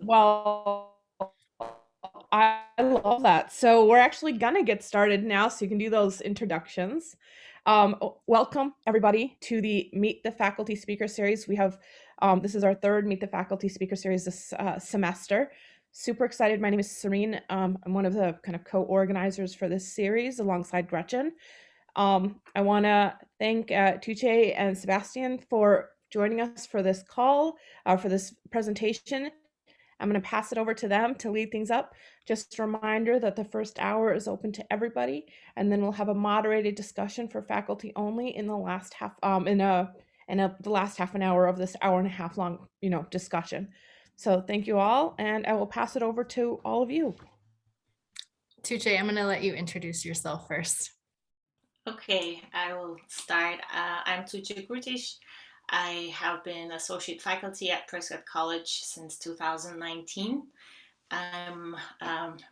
Well, I love that. So we're actually gonna get started now, so you can do those introductions. Welcome everybody to the Meet the Faculty Speaker Series. We have this is our third Meet the Faculty Speaker Series this semester. Super excited. My name is Serene. I'm one of the kind of co-organizers for this series alongside Gretchen. I want to thank Tuğçe and Sebastian for joining us for this call, for this presentation. I'm going to pass it over to them to lead things up. Just a reminder that the first hour is open to everybody, and then we'll have a moderated discussion for faculty only in the last half, the last half an hour of this hour and a half long, discussion. So thank you all, and I will pass it over to all of you. Tuğçe, I'm going to let you introduce yourself first. Okay, I will start. I'm Tuğce Kurtiş. I have been associate faculty at Prescott College since 2019. I'm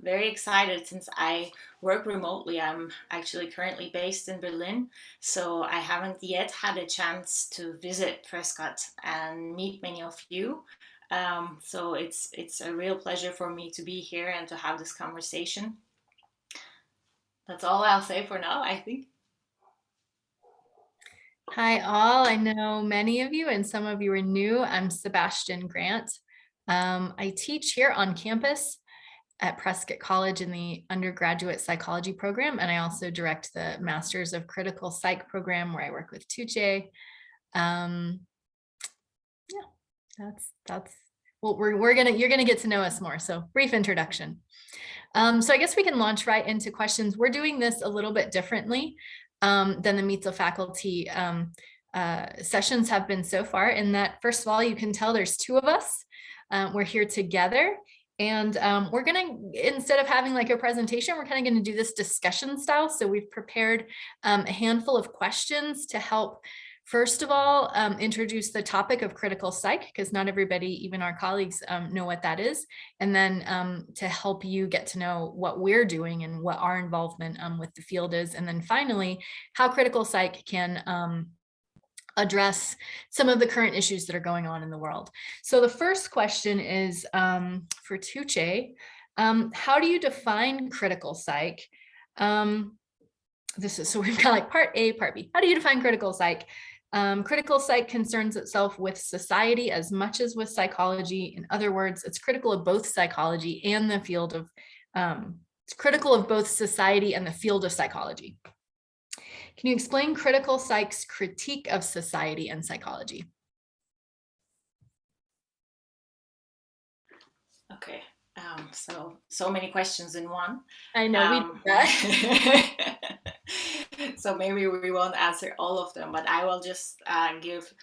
very excited since I work remotely. I'm actually currently based in Berlin, so I haven't yet had a chance to visit Prescott and meet many of you. So it's a real pleasure for me to be here and to have this conversation. That's all I'll say for now, I think. Hi all, I know many of you and some of you are new. I'm Sebastienne Grant. I teach here on campus at Prescott College in the undergraduate psychology program, and I also direct the Masters of Critical Psych program where I work with Tuğçe. Yeah, that's well, you're gonna get to know us more. So brief introduction. So I guess we can launch right into questions. We're doing this a little bit differently than the Meet the Faculty sessions have been so far, in that, first of all, you can tell there's two of us. We're here together, and we're gonna, instead of having like a presentation, we're kind of gonna do this discussion style. So we've prepared a handful of questions to help, first of all, introduce the topic of critical psych, because not everybody, even our colleagues, know what that is. And then to help you get to know what we're doing and what our involvement with the field is. And then finally, how critical psych can address some of the current issues that are going on in the world. So the first question is for Tuğçe. How do you define critical psych? So we've got like part A, part B. How do you define critical psych? Critical psych concerns itself with society as much as with psychology. In other words, it's critical of both psychology and the field of, it's critical of both society and the field of psychology. Can you explain critical psych's critique of society and psychology? Okay, so many questions in one. I know we did that. So maybe we won't answer all of them, but I will just give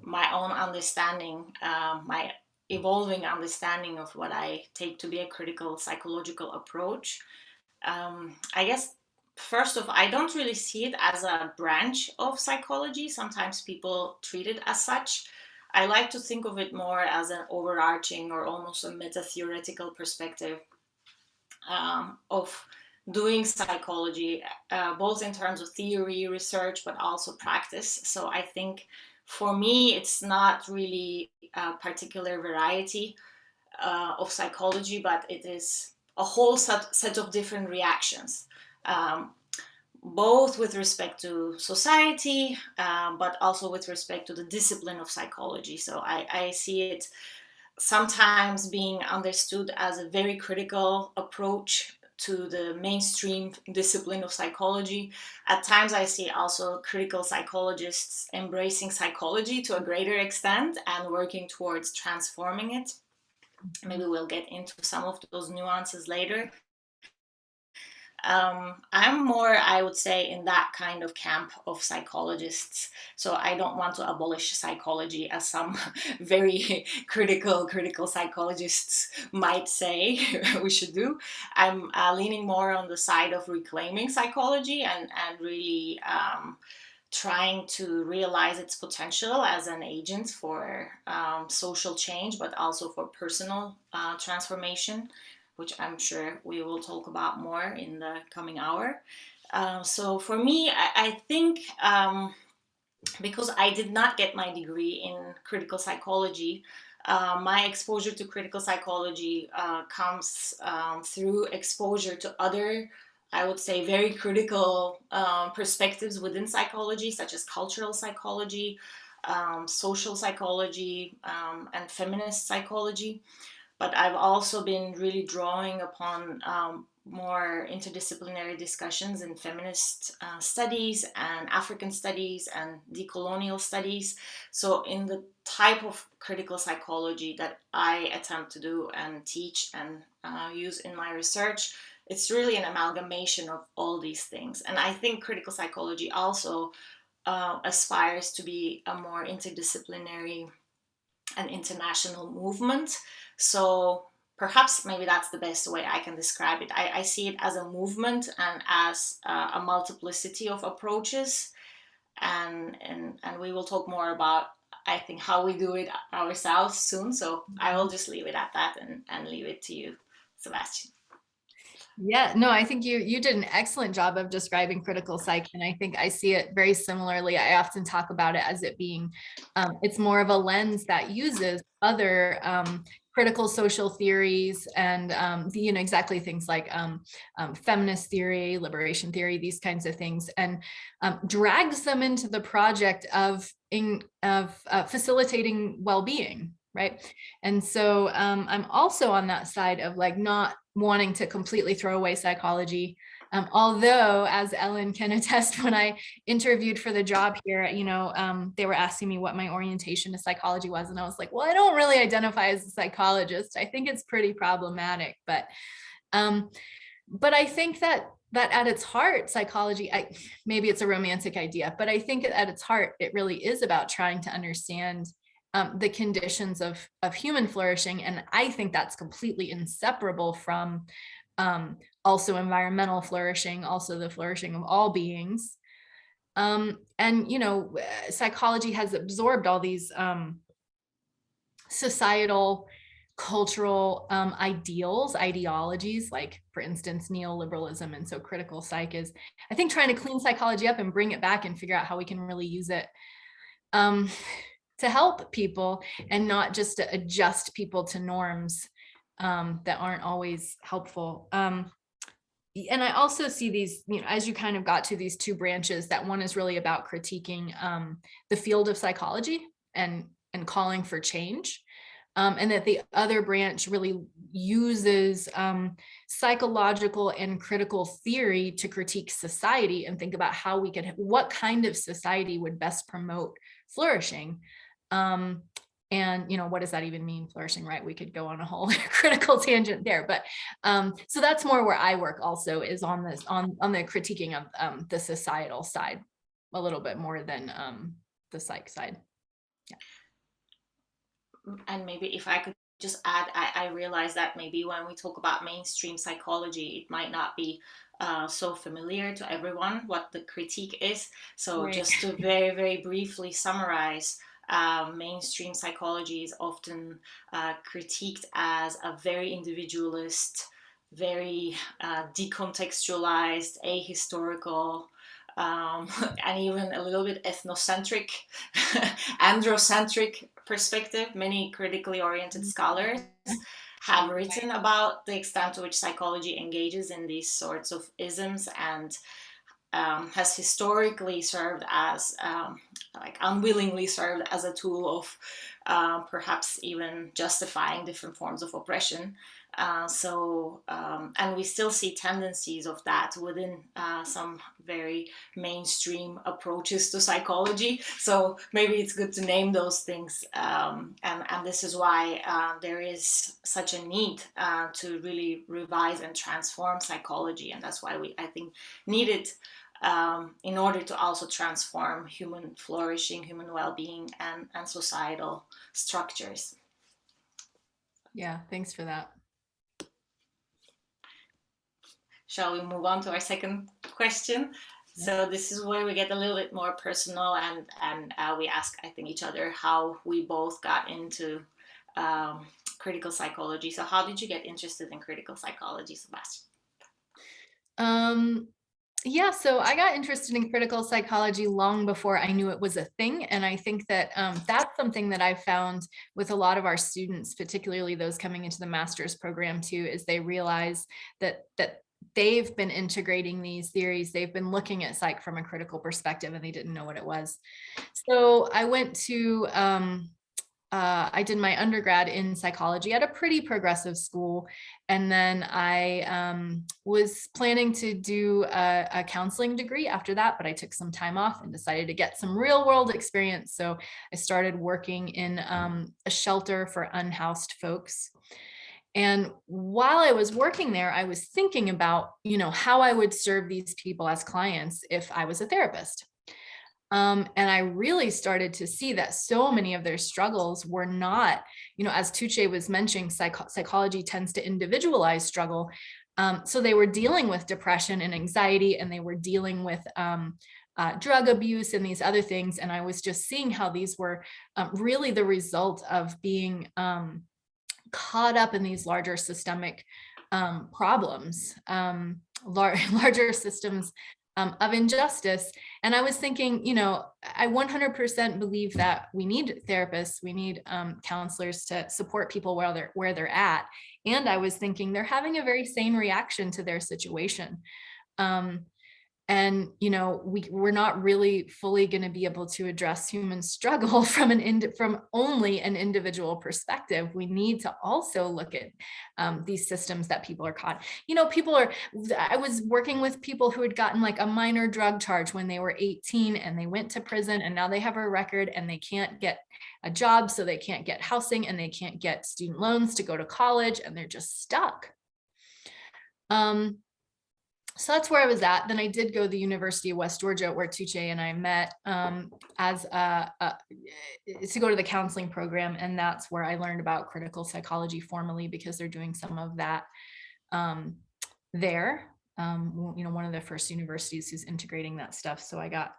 my own understanding, my evolving understanding of what I take to be a critical psychological approach. I guess, first off, I don't really see it as a branch of psychology. Sometimes people treat it as such. I like to think of it more as an overarching or almost a meta-theoretical perspective of doing psychology, both in terms of theory, research, but also practice. So I think for me, it's not really a particular variety of psychology, but it is a whole set of different reactions, both with respect to society, but also with respect to the discipline of psychology. So I see it sometimes being understood as a very critical approach to the mainstream discipline of psychology. At times I see also critical psychologists embracing psychology to a greater extent and working towards transforming it. Maybe we'll get into some of those nuances later. I'm more, I would say, in that kind of camp of psychologists. So I don't want to abolish psychology, as some very critical psychologists might say we should do. I'm leaning more on the side of reclaiming psychology and really trying to realize its potential as an agent for social change, but also for personal transformation, which I'm sure we will talk about more in the coming hour. So for me, I think because I did not get my degree in critical psychology, My exposure to critical psychology comes through exposure to other, I would say, very critical perspectives within psychology, such as cultural psychology, social psychology, and feminist psychology. But I've also been really drawing upon more interdisciplinary discussions in feminist studies and African studies and decolonial studies. So in the type of critical psychology that I attempt to do and teach and use in my research, it's really an amalgamation of all these things. And I think critical psychology also aspires to be a more interdisciplinary and international movement. So perhaps maybe that's the best way I can describe it. I see it as a movement and as a multiplicity of approaches, and we will talk more about, I think, how we do it ourselves soon. So I will just leave it at that and leave it to you, Sebastian. Yeah, no, I think you did an excellent job of describing critical psych, and I think I see it very similarly. I often talk about it as it being, it's more of a lens that uses other critical social theories and exactly things like feminist theory, liberation theory, these kinds of things, and drags them into the project of facilitating well-being. Right. And so I'm also on that side of like not wanting to completely throw away psychology. Although, as Ellen can attest, when I interviewed for the job here, they were asking me what my orientation to psychology was. And I was like, well, I don't really identify as a psychologist. I think it's pretty problematic. But I think that at its heart, psychology, maybe it's a romantic idea, but I think at its heart, it really is about trying to understand the conditions of human flourishing. And I think that's completely inseparable from also environmental flourishing, also the flourishing of all beings. Psychology has absorbed all these societal, cultural ideologies, like, for instance, neoliberalism. And so critical psych is, I think, trying to clean psychology up and bring it back and figure out how we can really use it to help people and not just to adjust people to norms that aren't always helpful. And I also see these, as you kind of got to these two branches, that one is really about critiquing the field of psychology and calling for change. And that the other branch really uses psychological and critical theory to critique society and think about how we could, what kind of society would best promote flourishing. And what does that even mean, flourishing, right? We could go on a whole critical tangent there, but so that's more where I work also, is on this, on the critiquing of the societal side a little bit more than the psych side. Yeah. And maybe if I could just add, I realize that maybe when we talk about mainstream psychology, it might not be so familiar to everyone what the critique is. So Right. just to very, very briefly summarize, mainstream psychology is often critiqued as a very individualist, very decontextualized, ahistorical, and even a little bit ethnocentric, androcentric perspective. Many critically oriented scholars have written about the extent to which psychology engages in these sorts of isms, and has historically served as, like, unwillingly served as a tool of perhaps even justifying different forms of oppression. And we still see tendencies of that within some very mainstream approaches to psychology. So maybe it's good to name those things. And this is why there is such a need to really revise and transform psychology. And that's why I think, need it in order to also transform human flourishing, human well-being, and societal structures. Yeah, thanks for that. Shall we move on to our second question? Yeah. So this is where we get a little bit more personal, and we ask, I think, each other how we both got into critical psychology. So how did you get interested in critical psychology, Sebastian? Yeah, so I got interested in critical psychology long before I knew it was a thing. And I think that that's something that I've found with a lot of our students, particularly those coming into the master's program too, is they realize that they've been integrating these theories. They've been looking at psych from a critical perspective and they didn't know what it was. So I went to I did my undergrad in psychology at a pretty progressive school. And then I was planning to do a counseling degree after that, but I took some time off and decided to get some real world experience. So I started working in a shelter for unhoused folks. And while I was working there, I was thinking about, how I would serve these people as clients if I was a therapist. And I really started to see that so many of their struggles were not, as Tuğçe was mentioning, psychology tends to individualize struggle. So they were dealing with depression and anxiety, and they were dealing with drug abuse and these other things. And I was just seeing how these were really the result of being caught up in these larger systemic problems, larger systems of injustice. And I was thinking, I 100% believe that we need therapists, we need counselors to support people where they're at. And I was thinking they're having a very sane reaction to their situation. And we're not really fully going to be able to address human struggle from only an individual perspective. We need to also look at these systems that people are caught. I was working with people who had gotten like a minor drug charge when they were 18 and they went to prison, and now they have a record and they can't get a job, so they can't get housing and they can't get student loans to go to college, and they're just stuck. So that's where I was at. Then I did go to the University of West Georgia, where Tuğçe and I met to go to the counseling program. And that's where I learned about critical psychology formally, because they're doing some of that there. One of the first universities who's integrating that stuff. So I got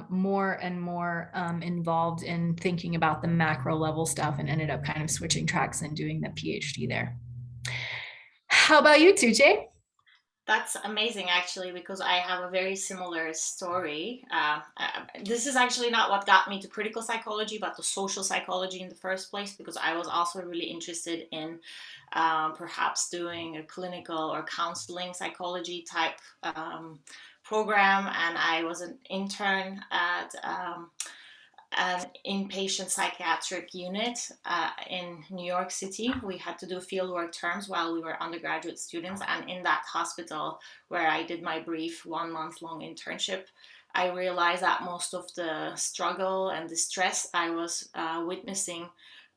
more and more involved in thinking about the macro level stuff, and ended up kind of switching tracks and doing the PhD there. How about you, Tuğçe? That's amazing, actually, because I have a very similar story. This is actually not what got me to critical psychology, but the social psychology in the first place, because I was also really interested in perhaps doing a clinical or counseling psychology type program. And I was an intern at an inpatient psychiatric unit in New York City. We had to do fieldwork terms while we were undergraduate students. And in that hospital, where I did my brief 1 month long internship, I realized that most of the struggle and the stress I was witnessing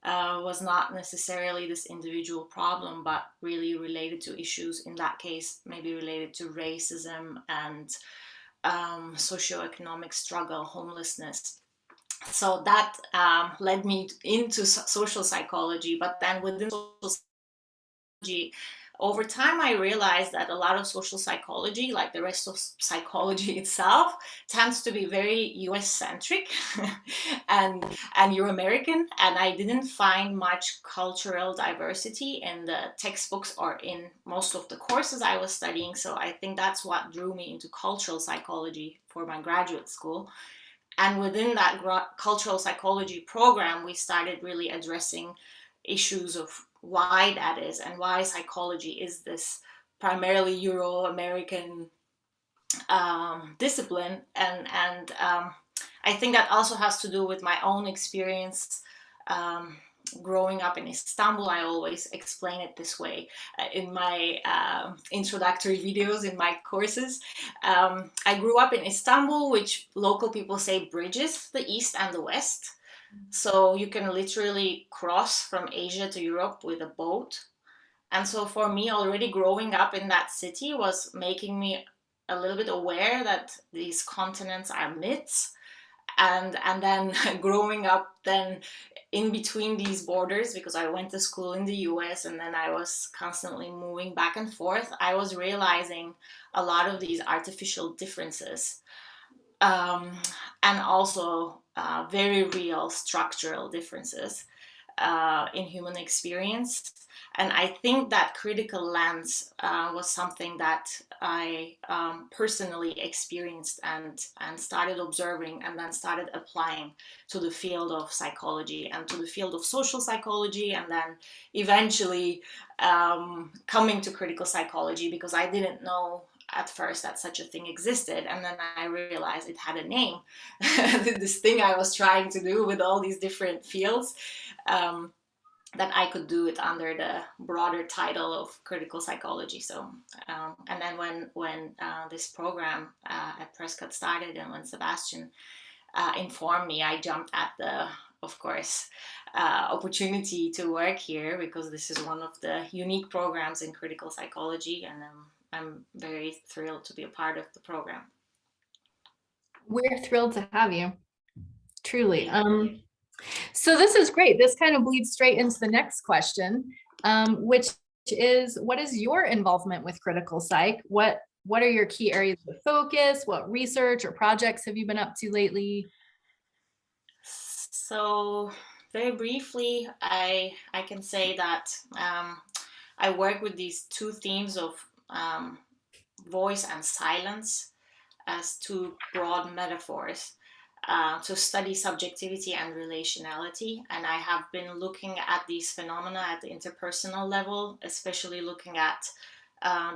was not necessarily this individual problem, but really related to issues, in that case, maybe related to racism and socioeconomic struggle, homelessness. So that led me into social psychology. But then within social psychology, over time, I realized that a lot of social psychology, like the rest of psychology itself, tends to be very US centric and Euro-American. And I didn't find much cultural diversity in the textbooks or in most of the courses I was studying. So I think that's what drew me into cultural psychology for my graduate school. And within that cultural psychology program, we started really addressing issues of why that is, and why psychology is this primarily Euro-American discipline. And I think that also has to do with my own experience growing up in Istanbul. I always explain it this way in my introductory videos in my courses. I grew up in Istanbul, which local people say bridges the East and the West. So you can literally cross from Asia to Europe with a boat. And so for me, already growing up in that city was making me a little bit aware that these continents are myths. And then growing up then in between these borders, because I went to school in the US and then I was constantly moving back and forth, I was realizing a lot of these artificial differences, and also very real structural differences in human experience. And I think that critical lens was something that I personally experienced and started observing, and then started applying to the field of psychology and to the field of social psychology, and then eventually coming to critical psychology, because I didn't know at first that such a thing existed, and then I realized it had a name. This thing I was trying to do with all these different fields, that I could do it under the broader title of critical psychology. So and then when this program at Prescott started, and when Sebastian informed me, I jumped at the, of course, opportunity to work here, because this is one of the unique programs in critical psychology, and I'm very thrilled to be a part of the program. We're thrilled to have you, truly. So this is great. This kind of bleeds straight into the next question, which is, what is your involvement with critical psych? What are your key areas of focus? What research or projects have you been up to lately? So very briefly, I can say that I work with these two themes of voice and silence as two broad metaphors to study subjectivity and relationality. And I have been looking at these phenomena at the interpersonal level, especially looking at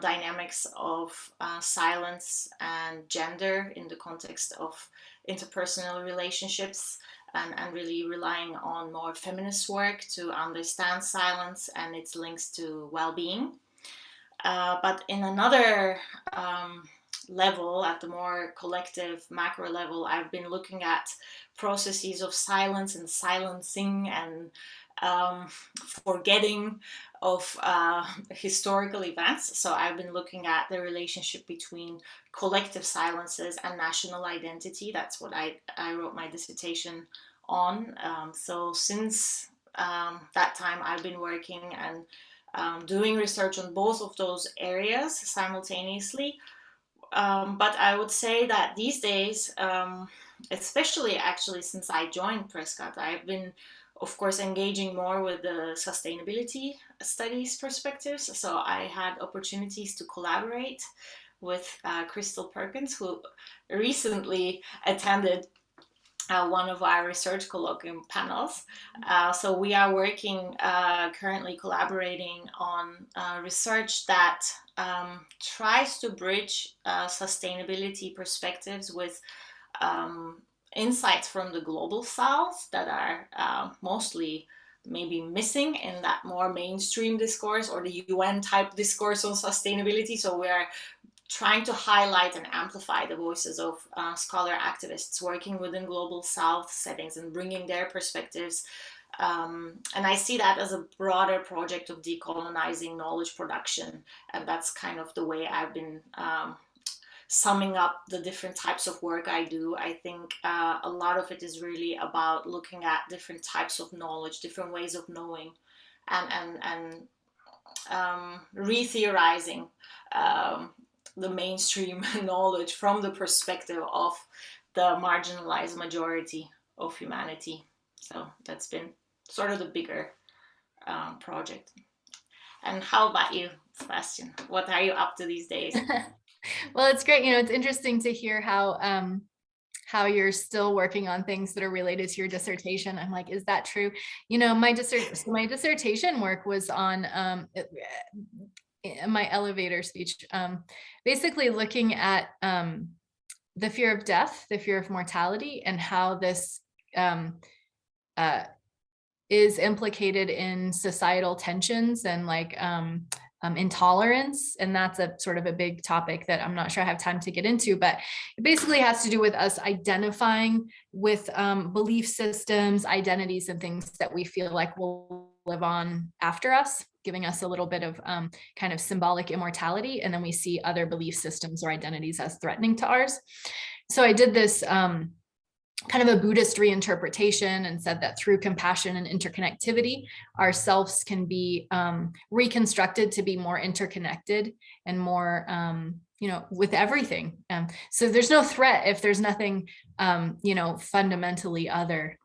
dynamics of silence and gender in the context of interpersonal relationships, and really relying on more feminist work to understand silence and its links to well-being. But in another level, at the more collective macro level, I've been looking at processes of silence and silencing and forgetting of historical events. So I've been looking at the relationship between collective silences and national identity. That's what I wrote my dissertation on. So since that time, I've been working and doing research on both of those areas simultaneously. But I would say that these days, especially actually since I joined Prescott, I've been, of course, engaging more with the sustainability studies perspectives. So I had opportunities to collaborate with Crystal Perkins, who recently attended one of our research colloquium panels. So we are working, currently collaborating on research that tries to bridge sustainability perspectives with insights from the global south that are mostly maybe missing in that more mainstream discourse or the UN type discourse on sustainability. So we're trying to highlight and amplify the voices of scholar activists working within global south settings and bringing their perspectives. And I see that as a broader project of decolonizing knowledge production. And that's kind of the way I've been summing up the different types of work I do. I think a lot of it is really about looking at different types of knowledge, different ways of knowing, and re-theorizing the mainstream knowledge from the perspective of the marginalized majority of humanity. So that's been sort of the bigger project. And how about you, Sebastian? What are you up to these days? Well, it's great. It's interesting to hear how you're still working on things that are related to your dissertation. I'm like, is that true? My dissertation work was on my elevator speech, basically looking at the fear of death, the fear of mortality, and how this is implicated in societal tensions and intolerance. And that's a sort of a big topic that I'm not sure I have time to get into, but it basically has to do with us identifying with belief systems, identities, and things that we feel like will live on after us, giving us a little bit of kind of symbolic immortality. And then we see other belief systems or identities as threatening to ours. So I did this kind of a Buddhist reinterpretation and said that through compassion and interconnectivity, our selves can be reconstructed to be more interconnected and more, with everything. So there's no threat if there's nothing, fundamentally other.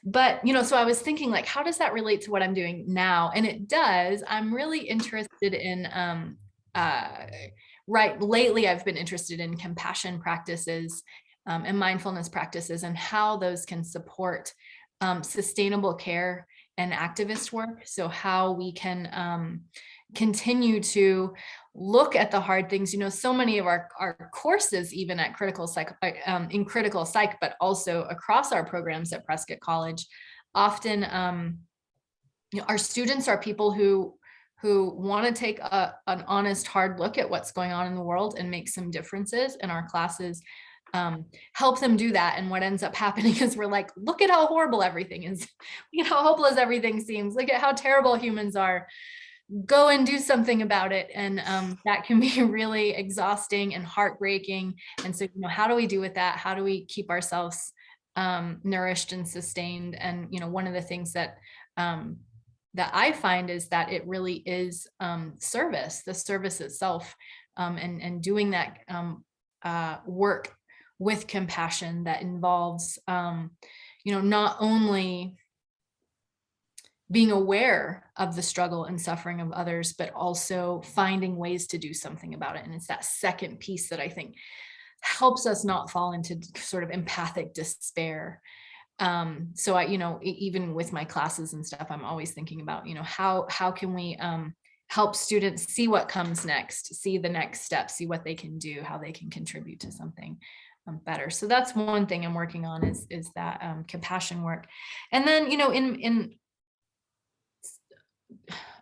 But, you know, so I was thinking like, how does that relate to what I'm doing now? And it does. I'm really interested in, right, lately I've been interested in compassion practices and mindfulness practices and how those can support sustainable care and activist work. So how we can continue to look at the hard things. You know, so many of our courses, even at critical psych, in critical psych, but also across our programs at Prescott College, often you know, our students are people who want to take an honest, hard look at what's going on in the world and make some differences. And our classes help them do that. And what ends up happening is we're like, look at how horrible everything is. Look at how hopeless everything seems. Look at how terrible humans are. Go and do something about it. And that can be really exhausting and heartbreaking. And so, you know, how do we do with that? How do we keep ourselves nourished and sustained? And, you know, one of the things that that I find is that it really is service, the service itself, and doing that work with compassion that involves, you know, not only being aware of the struggle and suffering of others, but also finding ways to do something about it. And it's that second piece that I think helps us not fall into sort of empathic despair. So I, you know, even with my classes and stuff, I'm always thinking about, you know, how can we help students see what comes next, see the next step, see what they can do, how they can contribute to something better. So that's one thing I'm working on is that compassion work. And then, you know, in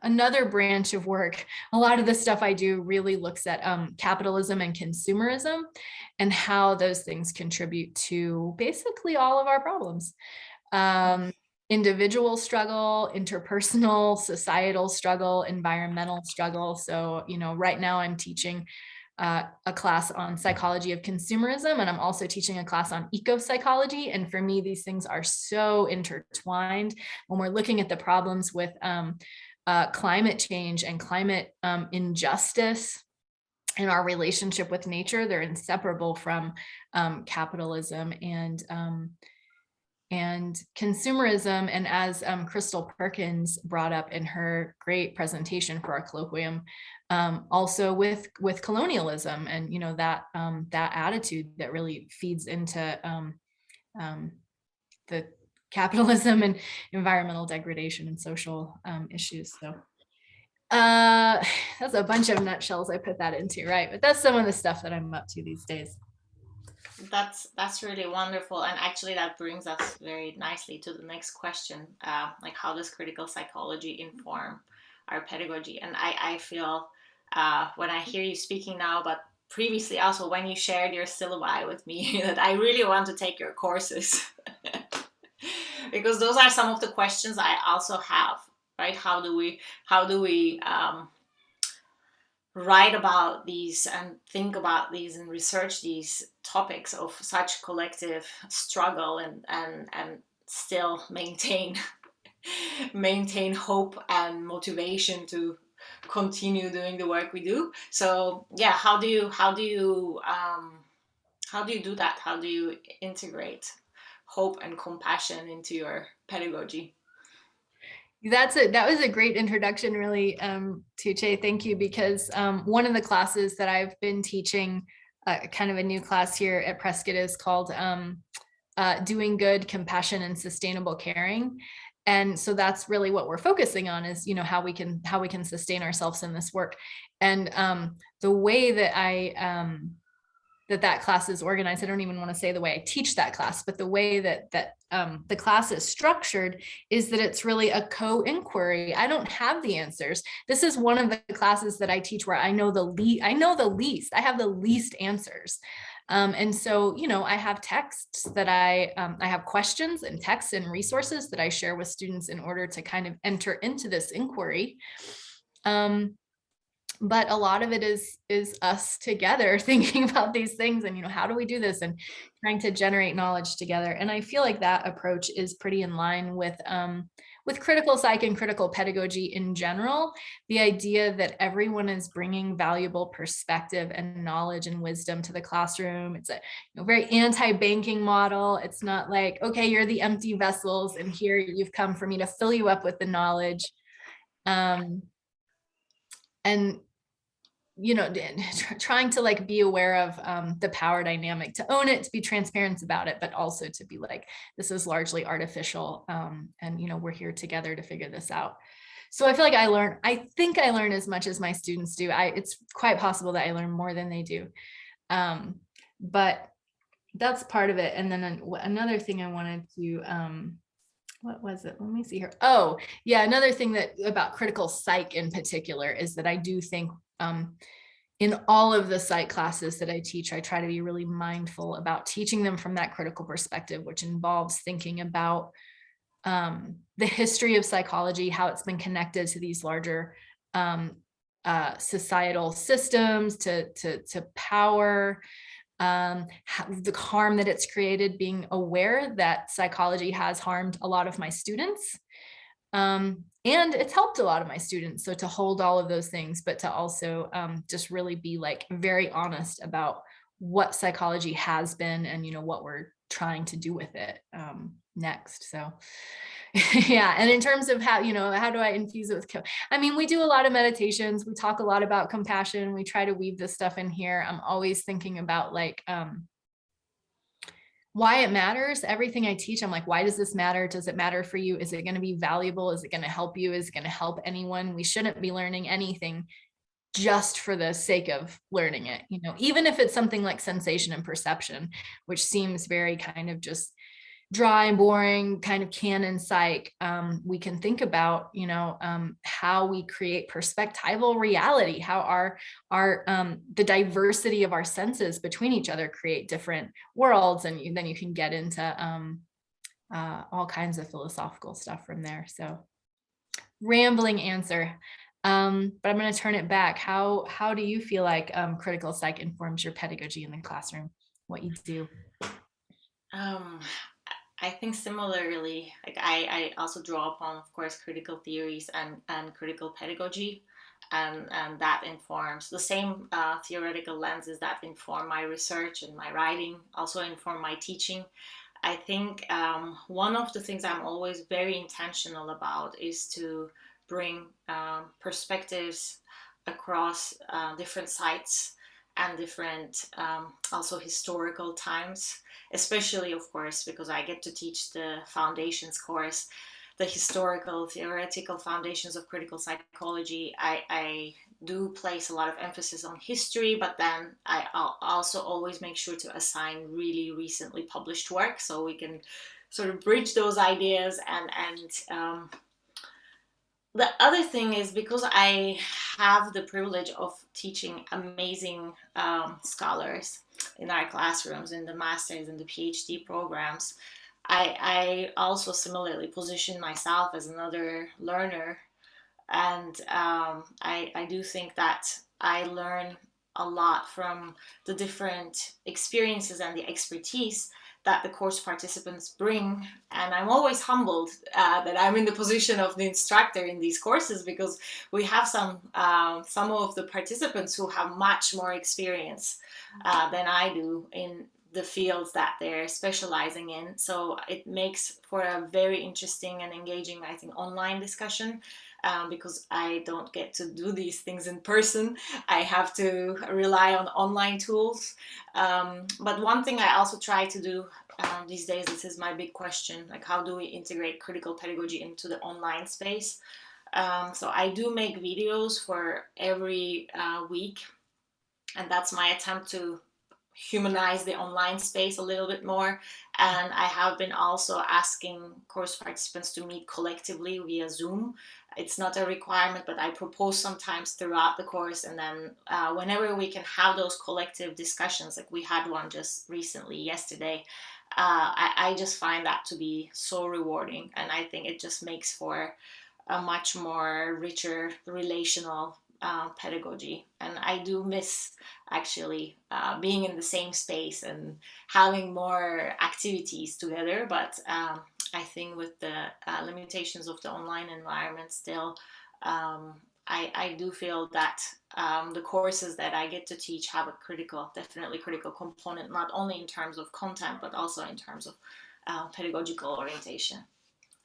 another branch of work, a lot of the stuff I do really looks at capitalism and consumerism and how those things contribute to basically all of our problems. Individual struggle, interpersonal, societal struggle, environmental struggle. So, you know, right now I'm teaching a class on psychology of consumerism, and I'm also teaching a class on eco-psychology. And for me, these things are so intertwined when we're looking at the problems with climate change and climate injustice and our relationship with nature. They're inseparable from capitalism and consumerism. And as Crystal Perkins brought up in her great presentation for our colloquium, also with colonialism and, you know, that that attitude that really feeds into the capitalism and environmental degradation and social issues. So that's a bunch of nutshells I put that into, right? But that's some of the stuff that I'm up to these days. That's really wonderful, and actually that brings us very nicely to the next question, like how does critical psychology inform our pedagogy? And I feel when I hear you speaking now, but previously also when you shared your syllabi with me, that I really want to take your courses because those are some of the questions I also have, right? How do we write about these and think about these and research these topics of such collective struggle and still maintain hope and motivation to continue doing the work we do? So yeah, how do you do that? How do you integrate hope and compassion into your pedagogy? That was a great introduction, really, Tuğçe. Thank you, because one of the classes that I've been teaching, kind of a new class here at Prescott, is called Doing Good, Compassion, and Sustainable Caring. And so that's really what we're focusing on is, you know, how we can sustain ourselves in this work. And the way that that class is organized, I don't even want to say the way I teach that class, but the way that the class is structured is that it's really a co-inquiry. I don't have the answers. This is one of the classes that I teach where I know the least. I have the least answers. And so, you know, I have texts that I have questions and texts and resources that I share with students in order to kind of enter into this inquiry. But a lot of it is us together thinking about these things and, you know, how do we do this and trying to generate knowledge together. And I feel like that approach is pretty in line with with critical psych and critical pedagogy in general, the idea that everyone is bringing valuable perspective and knowledge and wisdom to the classroom. It's a very anti-banking model. It's not like, okay, you're the empty vessels and here you've come for me to fill you up with the knowledge. And trying to like be aware of the power dynamic, to own it, to be transparent about it, but also to be like, this is largely artificial. And we're here together to figure this out. So I feel like I think I learn as much as my students do. It's quite possible that I learn more than they do. But that's part of it. And then another thing I wanted to, what was it? Let me see here. Oh, yeah. Another thing about critical psych in particular is that I do think in all of the psych classes that I teach, I try to be really mindful about teaching them from that critical perspective, which involves thinking about the history of psychology, how it's been connected to these larger societal systems, to power, the harm that it's created, being aware that psychology has harmed a lot of my students. And it's helped a lot of my students. So to hold all of those things, but to also just really be like very honest about what psychology has been and, what we're trying to do with it next. So yeah. And in terms of how do I infuse it with, we do a lot of meditations. We talk a lot about compassion. We try to weave this stuff in here. I'm always thinking about like, why it matters. Everything I teach, I'm like, why does this matter? Does it matter for you? Is it going to be valuable? Is it going to help you? Is it going to help anyone? We shouldn't be learning anything just for the sake of learning it, even if it's something like sensation and perception, which seems very kind of just dry and boring kind of canon psych. We can think about, how we create perspectival reality, how our the diversity of our senses between each other create different worlds. And then you can get into all kinds of philosophical stuff from there. So rambling answer. But I'm going to turn it back. How do you feel like critical psych informs your pedagogy in the classroom, what you do? I think similarly, like I also draw upon, of course, critical theories and critical pedagogy, and that informs the same theoretical lenses that inform my research and my writing, also inform my teaching. I think one of the things I'm always very intentional about is to bring perspectives across different sites and different also historical times, especially, of course, because I get to teach the foundations course, the historical theoretical foundations of critical psychology. I do place a lot of emphasis on history, but then I'll also always make sure to assign really recently published work so we can sort of bridge those ideas. And the other thing is, because I have the privilege of teaching amazing scholars in our classrooms, in the master's and the PhD programs, I also similarly position myself as another learner. And I do think that I learn a lot from the different experiences and the expertise that the course participants bring. And I'm always humbled that I'm in the position of the instructor in these courses, because we have some of the participants who have much more experience than I do in the fields that they're specializing in. So it makes for a very interesting and engaging, I think, online discussion. Because I don't get to do these things in person. I have to rely on online tools. But one thing I also try to do these days, this is my big question, like how do we integrate critical pedagogy into the online space? So I do make videos for every week, and that's my attempt to humanize the online space a little bit more. And I have been also asking course participants to meet collectively via Zoom. It's not a requirement, but I propose sometimes throughout the course. And then whenever we can have those collective discussions, like we had one just recently yesterday, I just find that to be so rewarding. And I think it just makes for a much more richer relational pedagogy. And I do miss actually being in the same space and having more activities together. But I think with the limitations of the online environment still, I do feel that the courses that I get to teach have a definitely critical component, not only in terms of content, but also in terms of pedagogical orientation.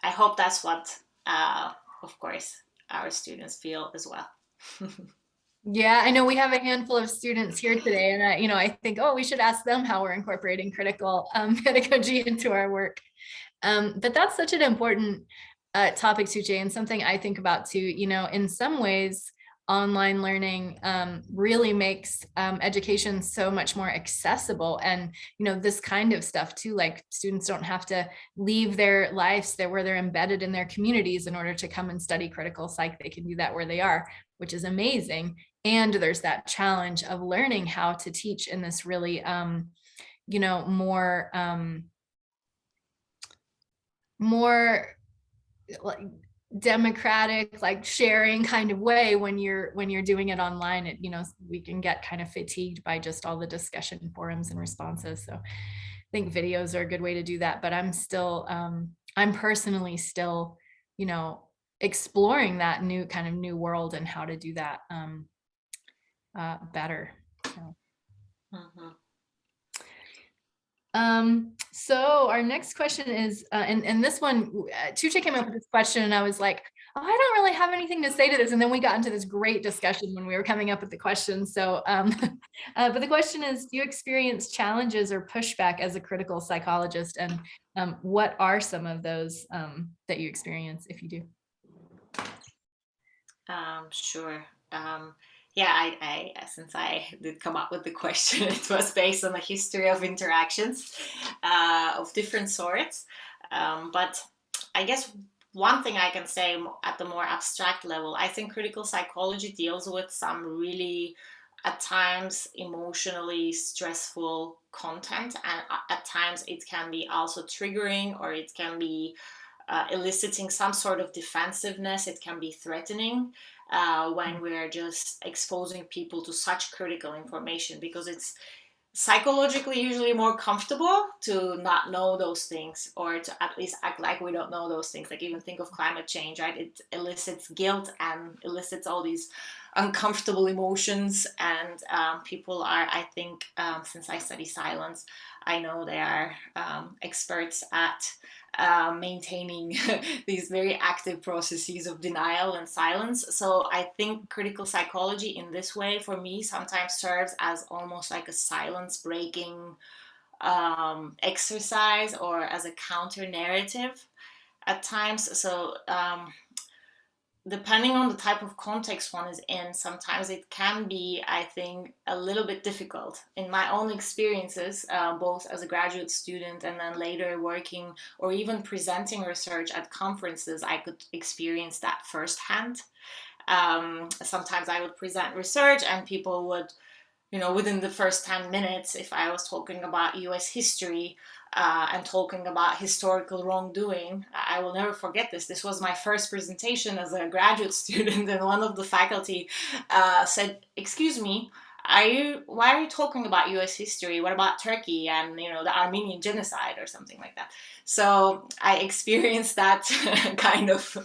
I hope that's what, of course, our students feel as well. Yeah, I know we have a handful of students here today, and I think, oh, we should ask them how we're incorporating critical pedagogy into our work. But that's such an important topic, Tuğçe, and something I think about too. In some ways, online learning really makes education so much more accessible, and this kind of stuff too. Like, students don't have to leave their lives where they're embedded in their communities in order to come and study critical psych. They can do that where they are, which is amazing. And there's that challenge of learning how to teach in this really more like democratic, like sharing kind of way. When you're doing it online, we can get kind of fatigued by just all the discussion forums and responses. So I think videos are a good way to do that, but I'm personally still exploring that new world and how to do that better. So. So our next question is, and this one, Tuğçe came up with this question, and I was like, oh, I don't really have anything to say to this. And then we got into this great discussion when we were coming up with the question. So, but the question is, do you experience challenges or pushback as a critical psychologist? And what are some of those that you experience, if you do? Sure. Yeah, I since I did come up with the question, it was based on a history of interactions of different sorts. But I guess one thing I can say at the more abstract level, I think critical psychology deals with some really, at times, emotionally stressful content, and at times it can be also triggering, or it can be eliciting some sort of defensiveness. It can be threatening when we're just exposing people to such critical information, because it's psychologically usually more comfortable to not know those things, or to at least act like we don't know those things. Like, even think of climate change, right? It elicits guilt and elicits all these uncomfortable emotions, and people are, I think, since I study silence, I know they are experts at maintaining these very active processes of denial and silence. So I think critical psychology in this way, for me, sometimes serves as almost like a silence breaking exercise, or as a counter narrative at times. So depending on the type of context one is in, sometimes it can be, I think, a little bit difficult. In my own experiences, both as a graduate student and then later working or even presenting research at conferences, I could experience that firsthand. Sometimes I would present research and people would, within the first 10 minutes, if I was talking about US history, and talking about historical wrongdoing, I will never forget this. This was my first presentation as a graduate student, and one of the faculty said, "Excuse me, why are you talking about US history? What about Turkey and the Armenian genocide," or something like that. So I experienced that kind of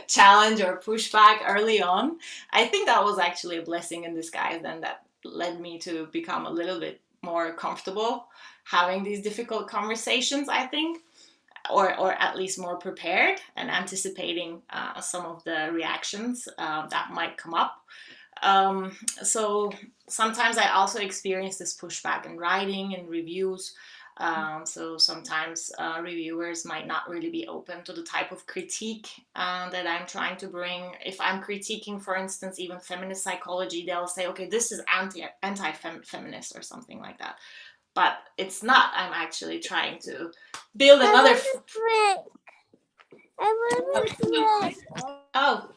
challenge or pushback early on. I think that was actually a blessing in disguise, and that led me to become a little bit more comfortable having these difficult conversations, I think, or at least more prepared and anticipating some of the reactions that might come up. So sometimes I also experience this pushback in writing and reviews. So sometimes reviewers might not really be open to the type of critique that I'm trying to bring. If I'm critiquing, for instance, even feminist psychology, they'll say, okay, this is anti-feminist or something like that. But it's not. I'm actually trying to build another... Oh.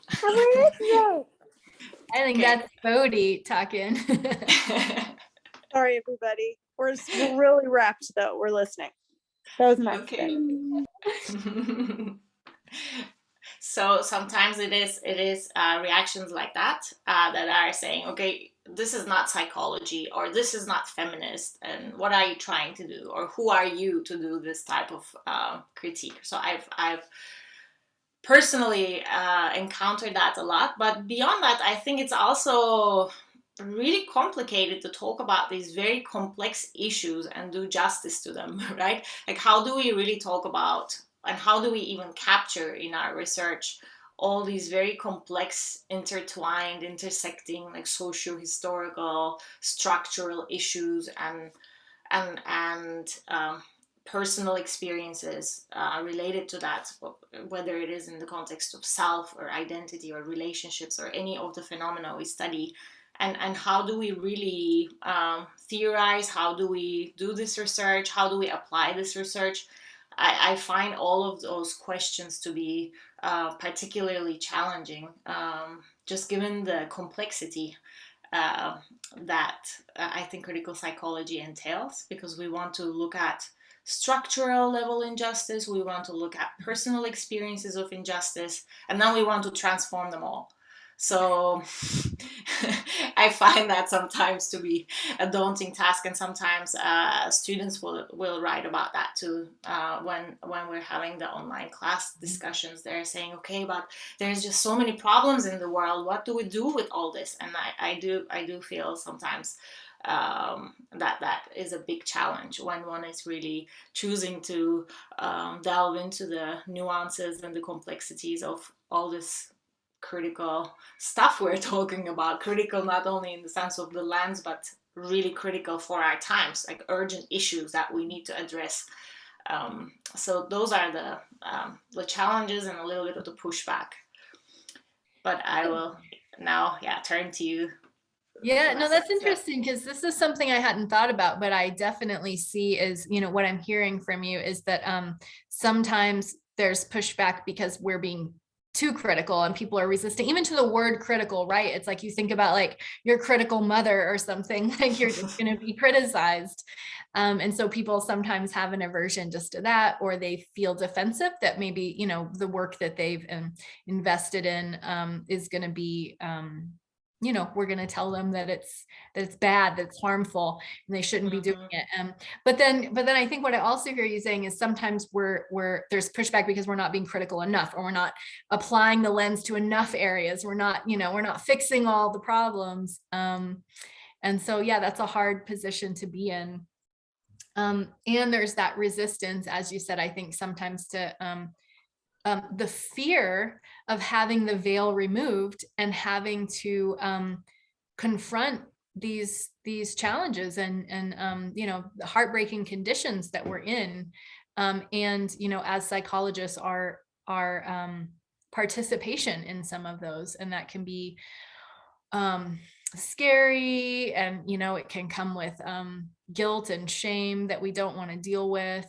I think that's Bodhi talking. Sorry, everybody. We're really wrapped, though. We're listening. That was nice. Okay. So sometimes it is reactions like that that are saying, okay, this is not psychology, or this is not feminist, and what are you trying to do, or who are you to do this type of critique? So I've personally encountered that a lot. But beyond that, I think it's also really complicated to talk about these very complex issues and do justice to them, right? Like, how do we really talk about, and how do we even capture in our research all these very complex, intertwined, intersecting, like socio-historical, structural issues and personal experiences related to that, whether it is in the context of self or identity or relationships or any of the phenomena we study. And how do we really theorize? How do we do this research? How do we apply this research? I find all of those questions to be particularly challenging, just given the complexity that I think critical psychology entails, because we want to look at structural level injustice, we want to look at personal experiences of injustice, and then we want to transform them all. So I find that sometimes to be a daunting task, and sometimes students will write about that too. When we're having the online class discussions, they're saying, okay, but there's just so many problems in the world. What do we do with all this? And I do feel sometimes that is a big challenge when one is really choosing to delve into the nuances and the complexities of all this critical stuff we're talking about. Critical not only in the sense of the lens, but really critical for our times, like urgent issues that we need to address. So those are the challenges and a little bit of the pushback. But I will now turn to you. Yeah, no, that's interesting, because this is something I hadn't thought about, but I definitely see is, what I'm hearing from you is that sometimes there's pushback because we're being too critical and people are resisting even to the word critical, right? It's like you think about like your critical mother or something, like you're just going to be criticized. And so people sometimes have an aversion just to that, or they feel defensive that maybe, the work that they've invested in is going to be we're going to tell them that it's bad, that it's harmful, and they shouldn't be doing it. But then I think what I also hear you saying is sometimes there's pushback because we're not being critical enough, or we're not applying the lens to enough areas. We're not fixing all the problems. And so, that's a hard position to be in. And there's that resistance, as you said, I think sometimes to the fear of having the veil removed and having to confront these challenges and the heartbreaking conditions that we're in, and as psychologists, our participation in some of those, and that can be scary, and it can come with guilt and shame that we don't want to deal with,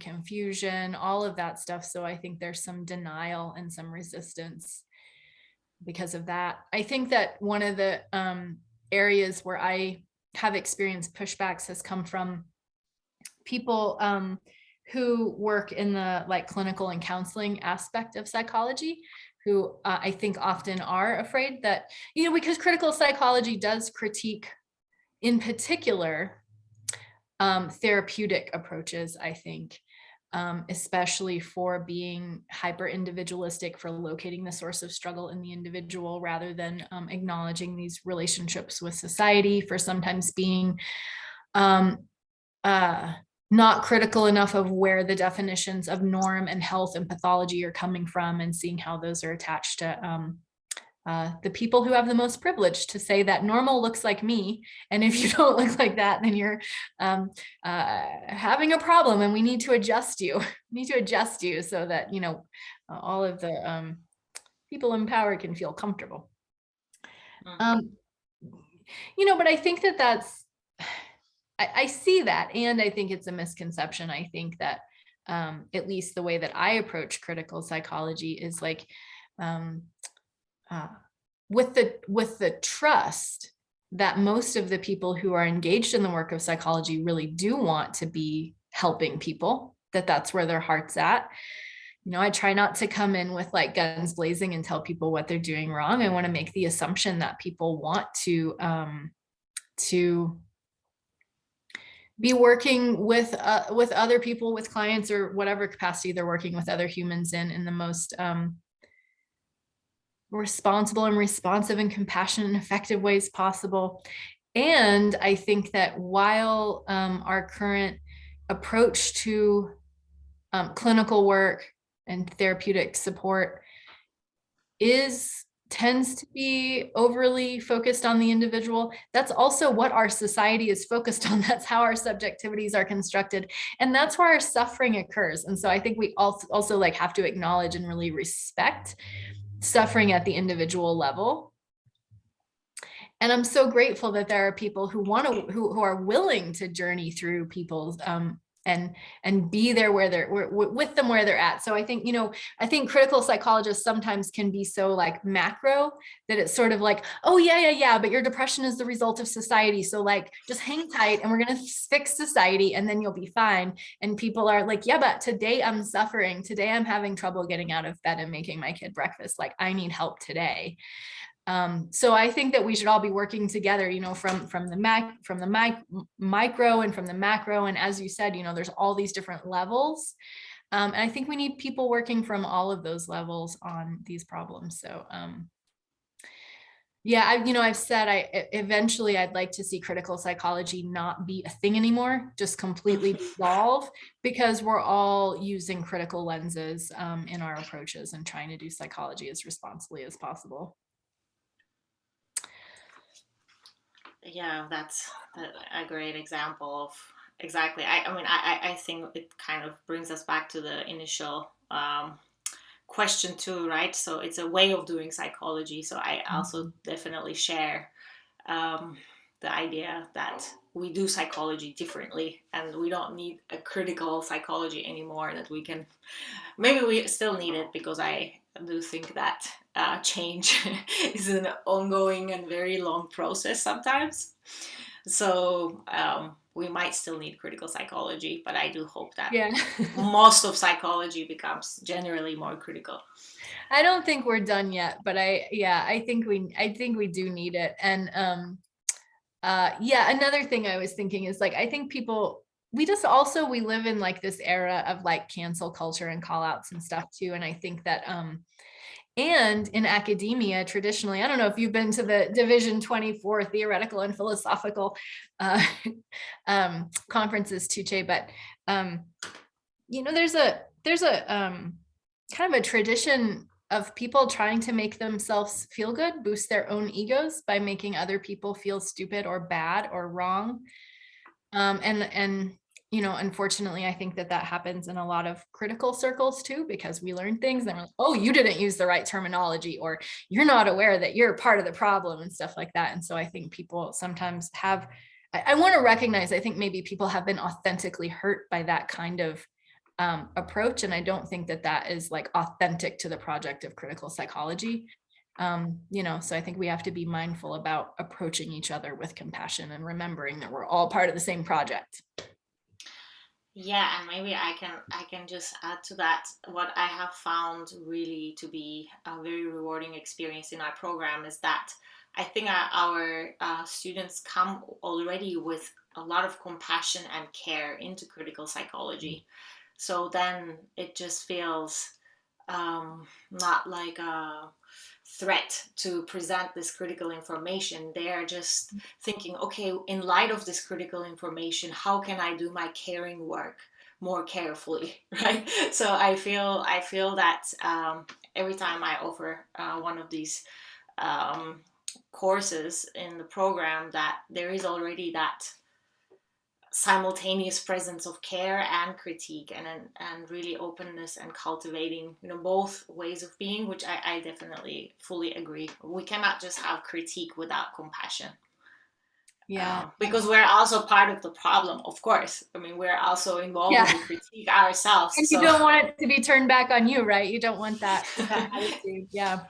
confusion, all of that stuff. So I think there's some denial and some resistance because of that. I think that one of the areas where I have experienced pushbacks has come from people who work in the like clinical and counseling aspect of psychology, who I think often are afraid that, because critical psychology does critique, in particular, therapeutic approaches, I think, especially for being hyper individualistic, for locating the source of struggle in the individual rather than acknowledging these relationships with society, for sometimes being not critical enough of where the definitions of norm and health and pathology are coming from, and seeing how those are attached to the people who have the most privilege, to say that normal looks like me, and if you don't look like that, then you're having a problem, and we need to adjust you. We need to adjust you so that all of the people in power can feel comfortable. But I think that's I see that, and I think it's a misconception. I think that at least the way that I approach critical psychology is like with the trust that most of the people who are engaged in the work of psychology really do want to be helping people, that's where their heart's at. I try not to come in with like guns blazing and tell people what they're doing wrong. I want to make the assumption that people want to be working with other people, with clients, or whatever capacity they're working with other humans in the most responsible and responsive and compassionate and effective ways possible. And I think that while our current approach to clinical work and therapeutic support tends to be overly focused on the individual, that's also what our society is focused on. That's how our subjectivities are constructed, and that's where our suffering occurs. And so I think we also like have to acknowledge and really respect suffering at the individual level. And I'm so grateful that there are people who are willing to journey through people's and be there where they're with them where they're at. So I think, I think critical psychologists sometimes can be so like macro that it's sort of like, oh yeah, but your depression is the result of society. So like, just hang tight and we're going to fix society and then you'll be fine. And people are like, yeah, but today I'm suffering. Today I'm having trouble getting out of bed and making my kid breakfast. Like I need help today. So I think that we should all be working together, from the micro and from the macro. And as you said, there's all these different levels. And I think we need people working from all of those levels on these problems. So, yeah, I've said eventually I'd like to see critical psychology not be a thing anymore, just completely dissolve, because we're all using critical lenses in our approaches and trying to do psychology as responsibly as possible. Yeah, that's a great example of exactly. I think it kind of brings us back to the initial question too, right? So it's a way of doing psychology. So I also definitely share the idea that we do psychology differently and we don't need a critical psychology anymore, that we can, maybe we still need it, because I do think that change is an ongoing and very long process sometimes. So we might still need critical psychology, but I do hope that most of psychology becomes generally more critical. I don't think we're done yet, but I think we do need it. And another thing I was thinking is like, I think we live in like this era of like cancel culture and callouts and stuff too. And I think that and in academia, traditionally, I don't know if you've been to the Division 24 theoretical and philosophical conferences, Tuğçe, but there's a kind of a tradition of people trying to make themselves feel good, boost their own egos by making other people feel stupid or bad or wrong. And unfortunately, I think that happens in a lot of critical circles too, because we learn things and we're like, oh, you didn't use the right terminology, or you're not aware that you're part of the problem and stuff like that. And so I think people sometimes I want to recognize, I think maybe people have been authentically hurt by that kind of approach. And I don't think that is like authentic to the project of critical psychology. So I think we have to be mindful about approaching each other with compassion and remembering that we're all part of the same project. Yeah, and maybe I can just add to that. What I have found really to be a very rewarding experience in our program is that I think our students come already with a lot of compassion and care into critical psychology. So then it just feels not like a threat to present this critical information. They are just thinking, okay, in light of this critical information, how can I do my caring work more carefully, right? So I feel that every time I offer one of these courses in the program, that there is already that simultaneous presence of care and critique, and really openness and cultivating both ways of being, which I definitely fully agree. We cannot just have critique without compassion, because we're also part of the problem, of course. I mean, we're also involved in the critique ourselves, and you don't want it to be turned back on you, right? You don't want that attitude. Yeah,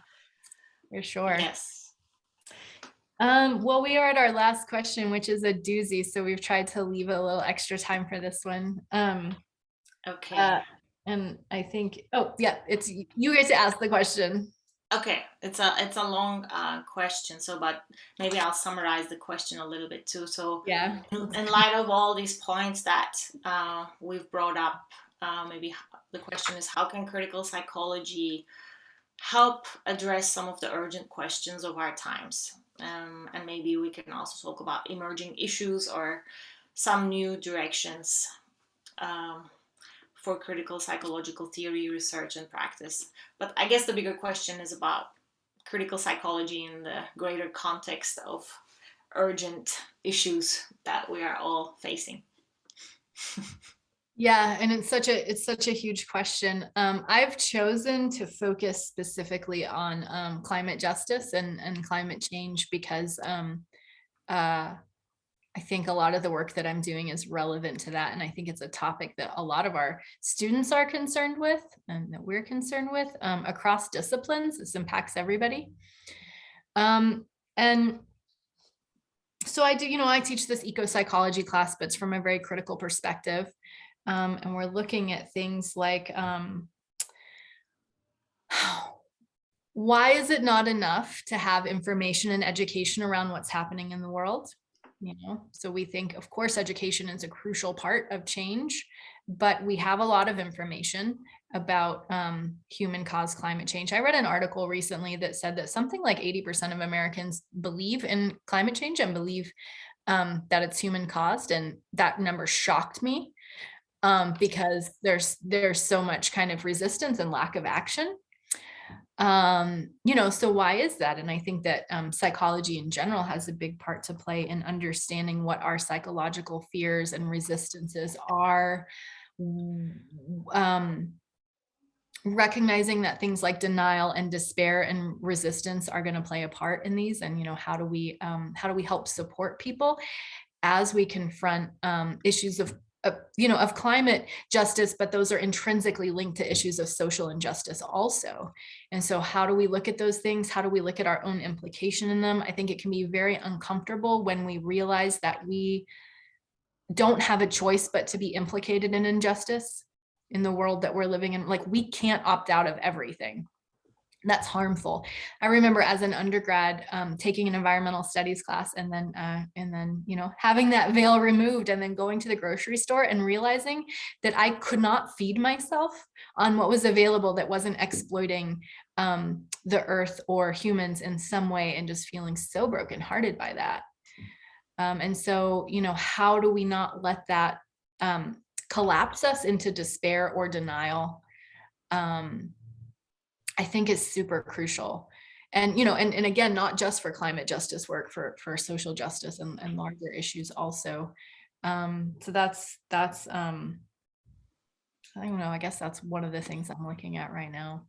for sure. Yes. Well, we are at our last question, which is a doozy. So we've tried to leave a little extra time for this one. Okay. And I think, oh yeah, it's you guys to ask the question. Okay, it's a long question, so but maybe I'll summarize the question a little bit too. So, Yeah. in light of all these points that we've brought up, maybe the question is, how can critical psychology help address some of the urgent questions of our times? And maybe we can also talk about emerging issues or some new directions um, for critical psychological theory, research, and practice. But I guess the bigger question is about critical psychology in the greater context of urgent issues that we are all facing. Yeah, and it's such a huge question. I've chosen to focus specifically on climate justice and climate change because I think a lot of the work that I'm doing is relevant to that. And I think it's a topic that a lot of our students are concerned with and that we're concerned with across disciplines. This impacts everybody. And so I do, I teach this eco-psychology class, but it's from a very critical perspective. And we're looking at things like, why is it not enough to have information and education around what's happening in the world? So we think, of course, education is a crucial part of change, but we have a lot of information about human caused climate change. I read an article recently that said that something like 80% of Americans believe in climate change and believe that it's human caused. And that number shocked me because there's so much kind of resistance and lack of action. So why is that? And I think that psychology in general has a big part to play in understanding what our psychological fears and resistances are. Recognizing that things like denial and despair and resistance are going to play a part in these, and how do we help support people as we confront issues of climate justice, but those are intrinsically linked to issues of social injustice also. And so how do we look at those things? How do we look at our own implication in them? I think it can be very uncomfortable when we realize that we don't have a choice but to be implicated in injustice in the world that we're living in. Like, we can't opt out of everything. That's harmful. I remember as an undergrad taking an environmental studies class and then having that veil removed and then going to the grocery store and realizing that I could not feed myself on what was available that wasn't exploiting the earth or humans in some way, and just feeling so brokenhearted by that. And so, how do we not let that collapse us into despair or denial? I think is super crucial. And, and again, not just for climate justice work, for social justice and larger issues also. So that's, I don't know, I guess that's one of the things I'm looking at right now.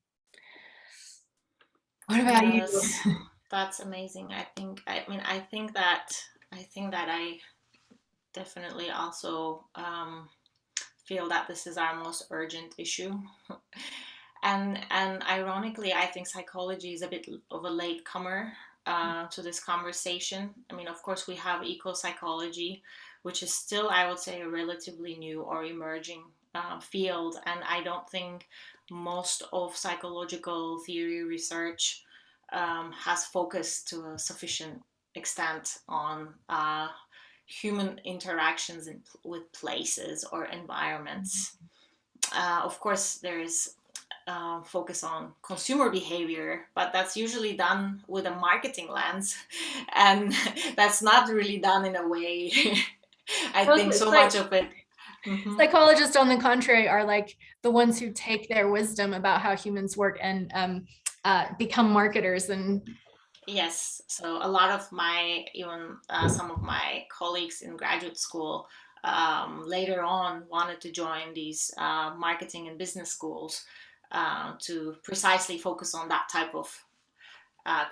What about you? That's amazing. I think that I definitely also feel that this is our most urgent issue. And ironically, I think psychology is a bit of a latecomer to this conversation. I mean, of course, we have eco-psychology, which is still, I would say, a relatively new or emerging field. And I don't think most of psychological theory research has focused to a sufficient extent on human interactions with places or environments. Of course, there is focus on consumer behavior, but that's usually done with a marketing lens, and that's not really done in a way. I think so much of it. Mm-hmm. Psychologists, on the contrary, are like the ones who take their wisdom about how humans work and become marketers. And yes, so a lot of some of my colleagues in graduate school later on wanted to join these marketing and business schools to precisely focus on that type of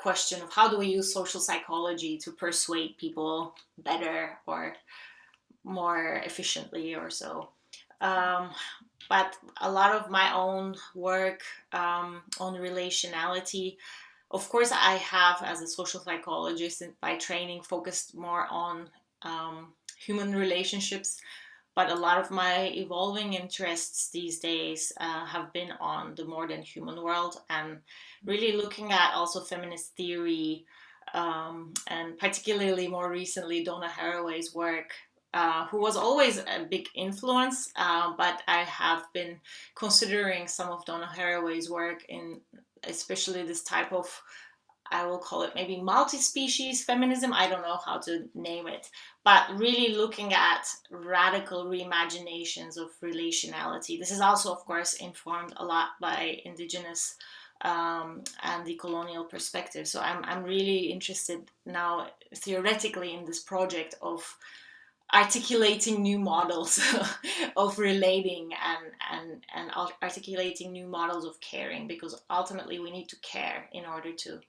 question of how do we use social psychology to persuade people better or more efficiently or so. But a lot of my own work on relationality, of course, I have, as a social psychologist by training, focused more on human relationships. but a lot of my evolving interests these days have been on the more than human world, and really looking at also feminist theory, and particularly more recently Donna Haraway's work, who was always a big influence, but I have been considering some of Donna Haraway's work in especially this type of, I will call it maybe multi-species feminism. I don't know how to name it, but really looking at radical reimaginations of relationality. This is also, of course, informed a lot by indigenous and the colonial perspective. So I'm really interested now theoretically in this project of articulating new models of relating, and articulating new models of caring, because ultimately we need to care in order to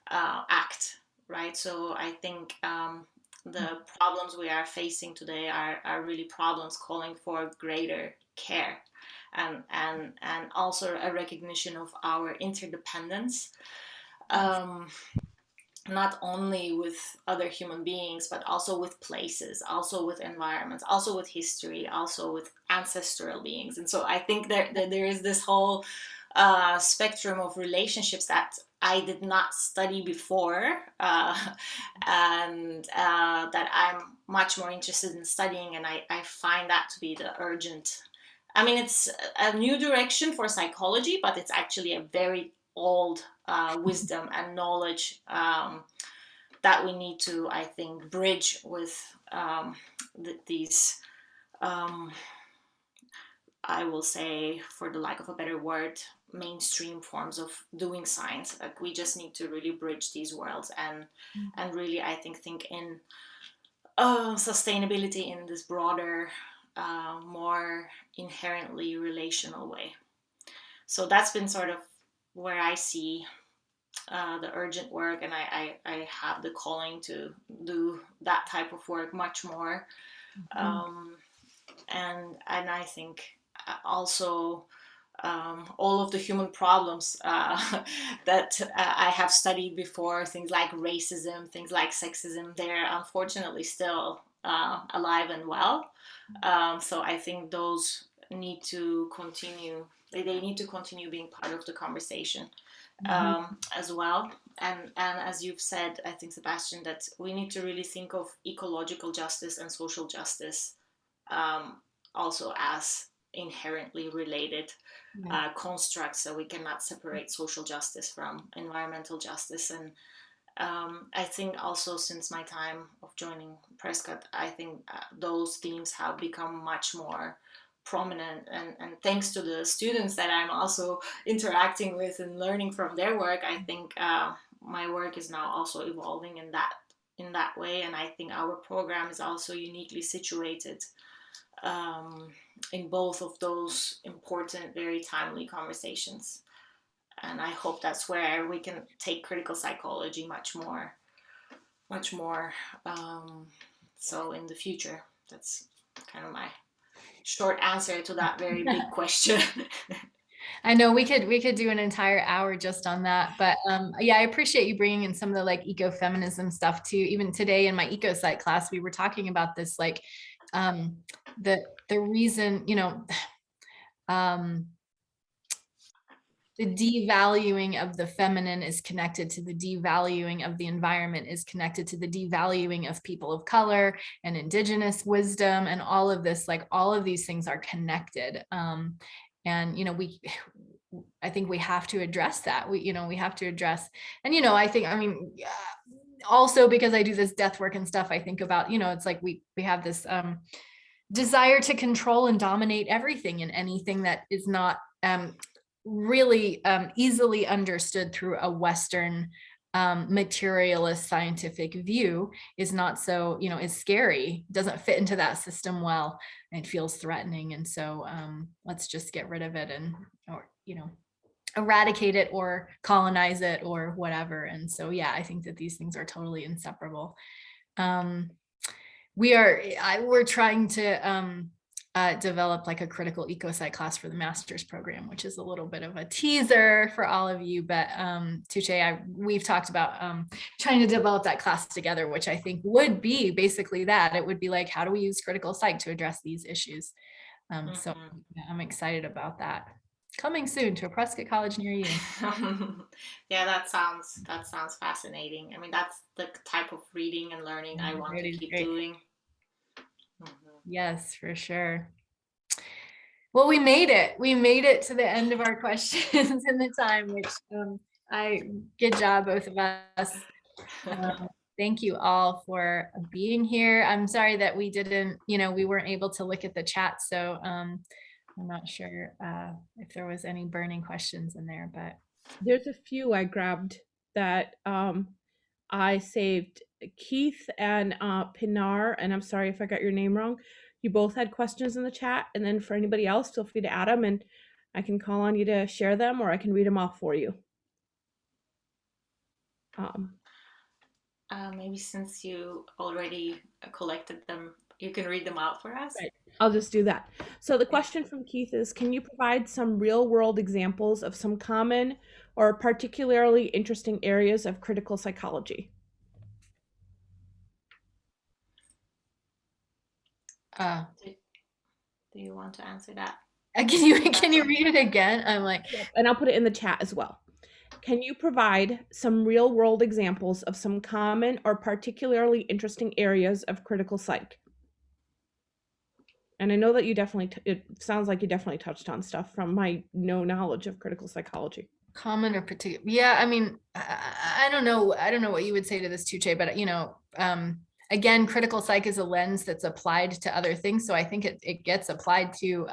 act, right? So I think the problems we are facing today are really problems calling for greater care, and also a recognition of our interdependence, not only with other human beings, but also with places, also with environments, also with history, also with ancestral beings. And so I think there is this whole spectrum of relationships that I did not study before, and that I'm much more interested in studying. And I find that to be the urgent, I mean, it's a new direction for psychology, but it's actually a very old wisdom and knowledge that we need to, I think, bridge with these, I will say, for the lack of a better word, mainstream forms of doing science. Like, we just need to really bridge these worlds, and really, I think in sustainability in this broader, more inherently relational way. So that's been sort of where I see the urgent work, and I have the calling to do that type of work much more. And I think also all of the human problems that I have studied before, things like racism, things like sexism, they're unfortunately still alive and well. So I think those need to continue. They need to continue being part of the conversation as well. And as you've said, I think, Sebastian, that we need to really think of ecological justice and social justice also as inherently related constructs. So we cannot separate social justice from environmental justice. And I think also, since my time of joining Prescott, I think those themes have become much more prominent, and thanks to the students that I'm also interacting with and learning from their work, I think my work is now also evolving in that way. And I think our program is also uniquely situated in both of those important, very timely conversations. And I hope that's where we can take critical psychology much more so in the future. That's kind of my short answer to that very big question. I know we could do an entire hour just on that, but yeah, I appreciate you bringing in some of the like ecofeminism stuff too. Even today in my eco psych class, we were talking about this, like the reason, you know, the devaluing of the feminine is connected to the devaluing of the environment, is connected to the devaluing of people of color and indigenous wisdom, and all of this, like all of these things are connected. And, you know, I think we have to address that. We have to address, and, you know, I think, I mean, also because I do this death work and stuff, I think about, you know, it's like we have this desire to control and dominate everything, and anything that is not really easily understood through a Western materialist scientific view is not so, you know, is scary, doesn't fit into that system well, and feels threatening. And so let's just get rid of it, and, or, you know, eradicate it or colonize it or whatever. And so, yeah, I think that these things are totally inseparable. We're trying to develop like a critical eco-psych class for the master's program, which is a little bit of a teaser for all of you. But Tuğçe, we've talked about trying to develop that class together, which I think would be basically that. It would be like, how do we use critical psych to address these issues? So yeah, I'm excited about that. Coming soon to a Prescott College near you. Yeah, that sounds fascinating. I mean, that's the type of reading and learning I want to keep doing. Yes, for sure. Well, we made it. We made it to the end of our questions in the time, which good job, both of us. Thank you all for being here. I'm sorry that we didn't, we weren't able to look at the chat. So I'm not sure if there was any burning questions in there, but. There's a few I grabbed that I saved. Keith and Pinar, and I'm sorry if I got your name wrong. You both had questions in the chat, and then for anybody else, feel free to add them, and I can call on you to share them, or I can read them off for you. Maybe since you already collected them, you can read them out for us. Right. I'll just do that. So the question from Keith is, can you provide some real-world examples of some common or particularly interesting areas of critical psychology? Do you want to answer that? Can you read it again? I'm like, and I'll put it in the chat as well. Can you provide some real-world examples of some common or particularly interesting areas of critical psych? And I know that you it sounds like you definitely touched on stuff from my no knowledge of critical psychology. Common or particular? Yeah, I mean, I don't know. I don't know what you would say to this, Tuğçe, but again, critical psych is a lens that's applied to other things. So I think it gets applied to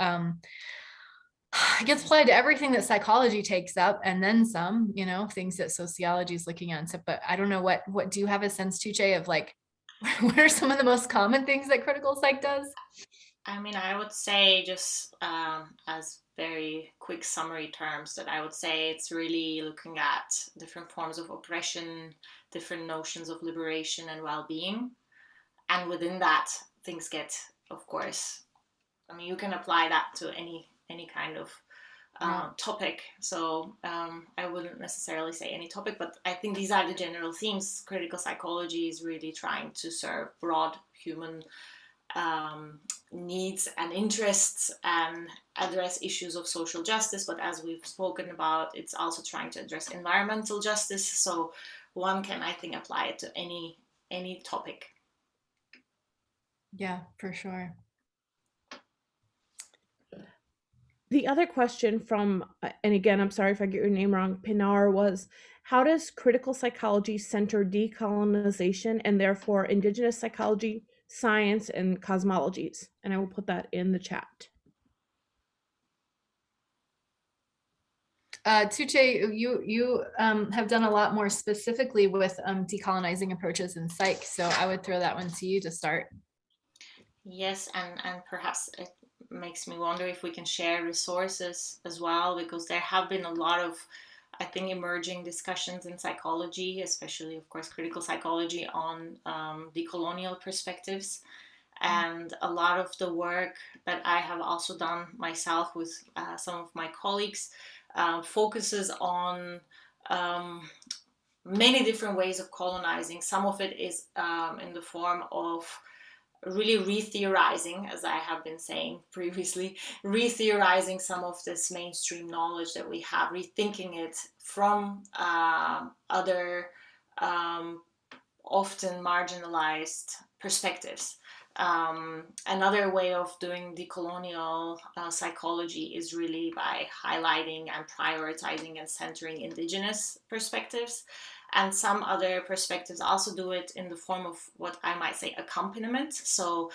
everything that psychology takes up, and then some, things that sociology is looking at. But I don't know what do you have a sense, Tuğçe, of like, what are some of the most common things that critical psych does? I mean, I would say just as very quick summary terms that I would say it's really looking at different forms of oppression, different notions of liberation and well-being. And within that, things get, of course, I mean, you can apply that to any kind of topic. So I wouldn't necessarily say any topic, but I think these are the general themes. Critical psychology is really trying to serve broad human needs and interests and address issues of social justice. But as we've spoken about, it's also trying to address environmental justice. So one can, I think, apply it to any topic. Yeah, for sure. The other question from, and again, I'm sorry if I get your name wrong, Pinar, was, how does critical psychology center decolonization and therefore indigenous psychology, science, and cosmologies? And I will put that in the chat. Tuğçe, you have done a lot more specifically with decolonizing approaches in psych, so I would throw that one to you to start. Yes, and perhaps it makes me wonder if we can share resources as well, because there have been a lot of, I think, emerging discussions in psychology, especially, of course, critical psychology, on decolonial perspectives. And a lot of the work that I have also done myself with some of my colleagues focuses on many different ways of colonizing. Some of it is in the form of really re-theorizing, as I have been saying previously, re-theorizing some of this mainstream knowledge that we have, rethinking it from other often marginalized perspectives. Another way of doing decolonial psychology is really by highlighting and prioritizing and centering indigenous perspectives. And some other perspectives also do it in the form of what I might say accompaniment. So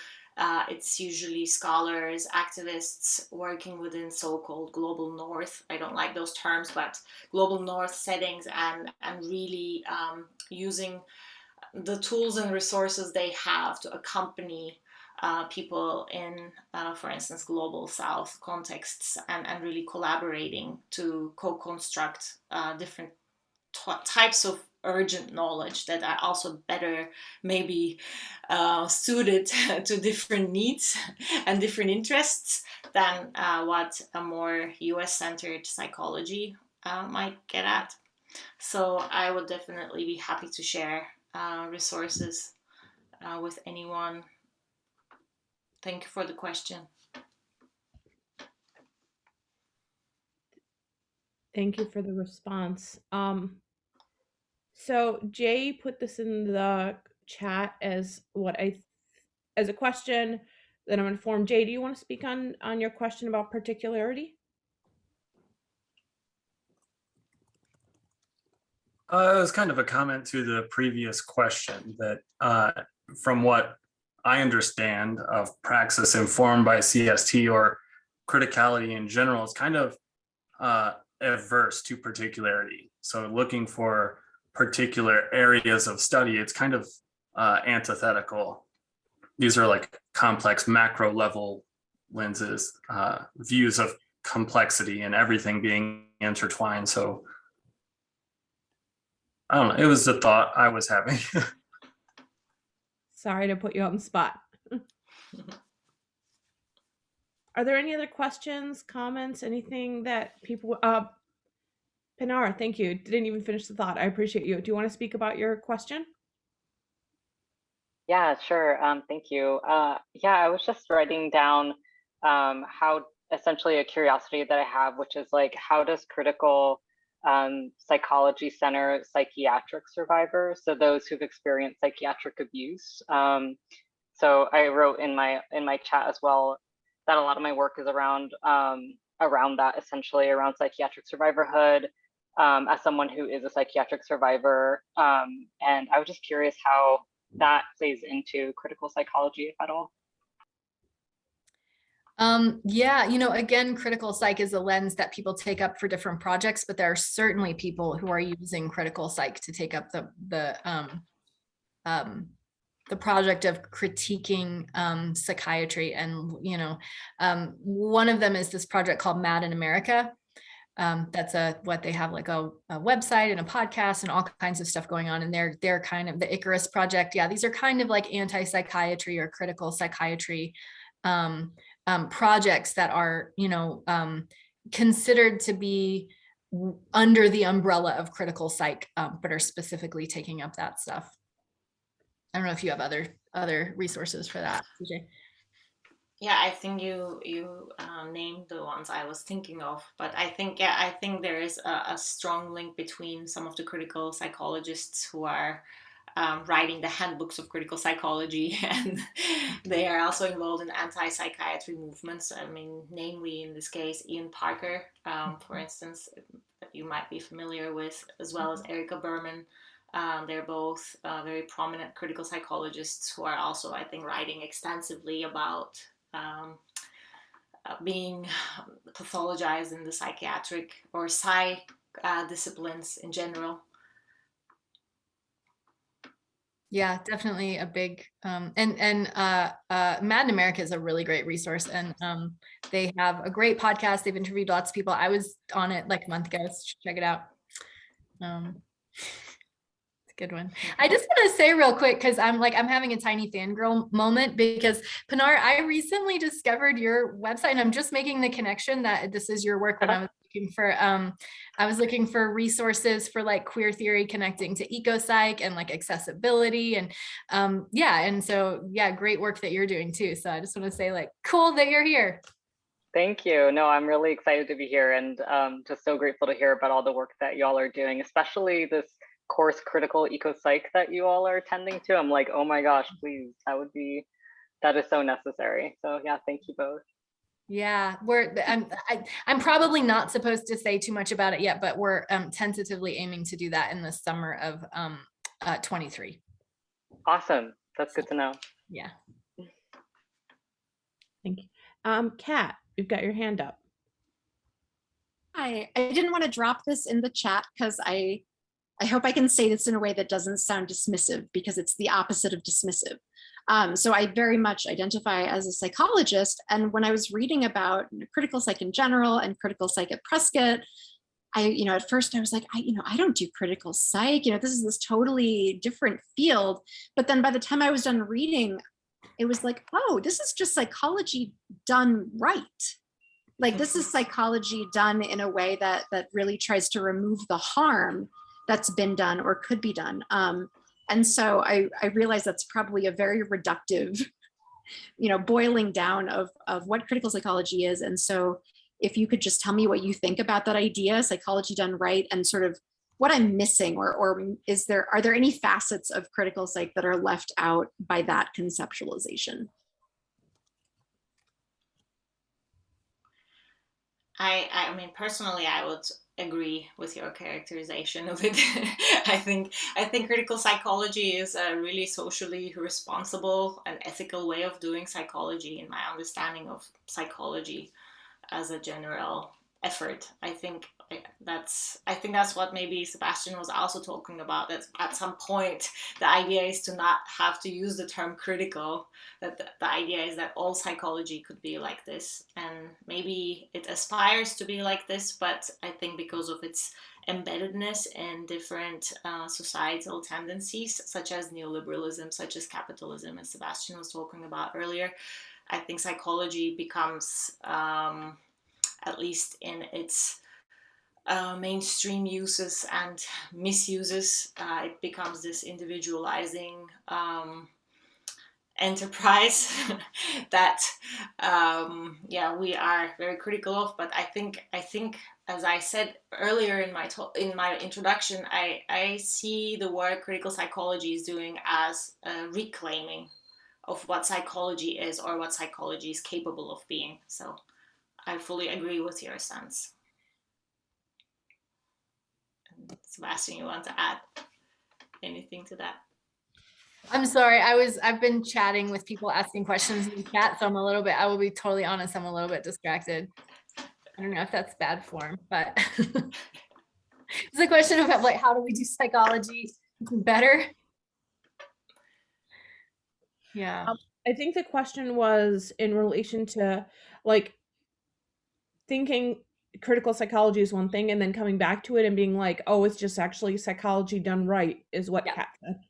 it's usually scholars, activists working within so-called global north. I don't like those terms, but global north settings, and really using the tools and resources they have to accompany people in, for instance, global south contexts, and really collaborating to co-construct different types of urgent knowledge that are also better maybe suited to different needs and different interests than what a more US-centered psychology might get at. So I would definitely be happy to share resources with anyone. Thank you for the question. Thank you for the response. So Jay put this in the chat as as a question that I'm informed. Jay, do you want to speak on your question about particularity? It was kind of a comment to the previous question that from what I understand of praxis informed by CST or criticality in general, is kind of averse to particularity. So looking for particular areas of study, it's kind of antithetical. These are like complex macro level lenses, views of complexity and everything being intertwined. So I don't know, it was the thought I was having. Sorry to put you on the spot. Are there any other questions, comments, anything that people, Pinar, thank you. Didn't even finish the thought. I appreciate you. Do you want to speak about your question? Yeah, sure. Thank you. Yeah, I was just writing down how essentially a curiosity that I have, which is like, how does critical psychology center psychiatric survivors, so those who've experienced psychiatric abuse? So I wrote in my chat as well that a lot of my work is around that, essentially around psychiatric survivorhood, as someone who is a psychiatric survivor, and I was just curious how that plays into critical psychology, if at all. Yeah, again, critical psych is a lens that people take up for different projects, but there are certainly people who are using critical psych to take up the project of critiquing psychiatry. And, one of them is this project called Mad in America. That's what they have, like a website and a podcast and all kinds of stuff going on. And they're kind of the Icarus Project. Yeah, these are kind of like anti-psychiatry or critical psychiatry projects that are, considered to be under the umbrella of critical psych, but are specifically taking up that stuff. I don't know if you have other resources for that, Tuğçe. Yeah, I think you named the ones I was thinking of, but I think there is a strong link between some of the critical psychologists who are writing the handbooks of critical psychology, and they are also involved in anti-psychiatry movements. I mean, namely in this case, Ian Parker, for instance, that you might be familiar with, as well as Erica Berman. They're both very prominent critical psychologists who are also, I think, writing extensively about being pathologized in the psychiatric or psych disciplines in general. Yeah, definitely a big Mad in America is a really great resource, and they have a great podcast. They've interviewed lots of people. I was on it like a month ago, so check it out. It's a good one. I just want to say real quick, because I'm having a tiny fangirl moment, because Pinar, I recently discovered your website, and I'm just making the connection that this is your work when I was looking for resources for like queer theory connecting to ecopsych and like accessibility, and and so great work that you're doing too. So I just want to say, like, cool that you're here. Thank you. No, I'm really excited to be here, and just so grateful to hear about all the work that y'all are doing, especially this course critical ecopsych that you all are attending to. I'm like, oh my gosh, please, that is so necessary. So yeah, thank you both. Yeah, I'm probably not supposed to say too much about it yet, but we're tentatively aiming to do that in the summer of 23. Awesome. That's good to know. Yeah. Thank you. Kat, you've got your hand up. Hi, I didn't want to drop this in the chat because I hope I can say this in a way that doesn't sound dismissive, because it's the opposite of dismissive. So I very much identify as a psychologist. And when I was reading about critical psych in general and critical psych at Prescott, at first I was like, I don't do critical psych, this is this totally different field. But then by the time I was done reading, it was like, oh, this is just psychology done right. Like, this is psychology done in a way that really tries to remove the harm that's been done or could be done. And so I realize that's probably a very reductive, boiling down of what critical psychology is. And so if you could just tell me what you think about that idea, psychology done right, and sort of what I'm missing, or are there any facets of critical psych that are left out by that conceptualization? I mean, personally, I would agree with your characterization of it. I think critical psychology is a really socially responsible and ethical way of doing psychology, in my understanding of psychology as a general effort. I think that's what maybe Sebastian was also talking about, that at some point the idea is to not have to use the term critical, that the idea is that all psychology could be like this, and maybe it aspires to be like this, but I think because of its embeddedness in different societal tendencies, such as neoliberalism, such as capitalism, as Sebastian was talking about earlier, I think psychology becomes, at least in its mainstream uses and misuses, it becomes this individualizing enterprise that we are very critical of. But I think as I said earlier in my introduction, I see the work critical psychology is doing as a reclaiming of what psychology is, or what psychology is capable of being. So I fully agree with your sense. Sebastian, you want to add anything to that? I'm sorry, I've been chatting with people asking questions in the chat, so I will be totally honest, I'm a little bit distracted. I don't know if that's bad form, but it's a question about, like, how do we do psychology better? Yeah. I think the question was in relation to, like, thinking critical psychology is one thing and then coming back to it and being like, oh, it's just actually psychology done right, is what Kat said.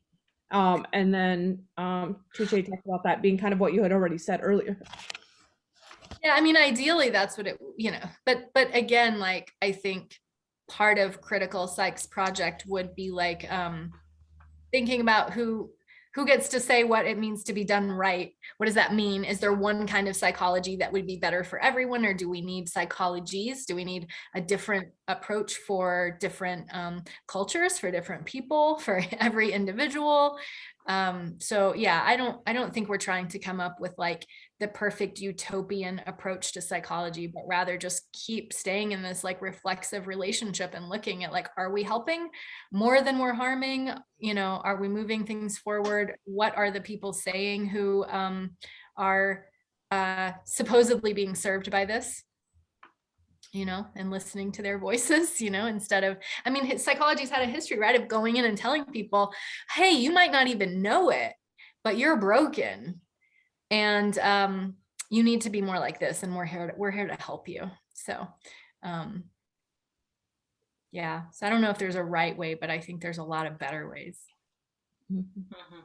And then Tuğçe talked about that being kind of what you had already said earlier. Yeah, I mean, ideally that's what it, but again, like, I think part of critical psych's project would be like thinking about who gets to say what it means to be done right. What does that mean? Is there one kind of psychology that would be better for everyone, or do we need psychologies? Do we need a different approach for different cultures, for different people, for every individual? So yeah, I don't think we're trying to come up with like the perfect utopian approach to psychology, but rather just keep staying in this like reflexive relationship and looking at, like, are we helping more than we're harming? Are we moving things forward? What are the people saying who are supposedly being served by this? And listening to their voices, instead of, I mean, psychology's had a history, right, of going in and telling people, hey, you might not even know it, but you're broken. And you need to be more like this, and we're here to help you. So yeah, so I don't know if there's a right way, but I think there's a lot of better ways. Mm-hmm.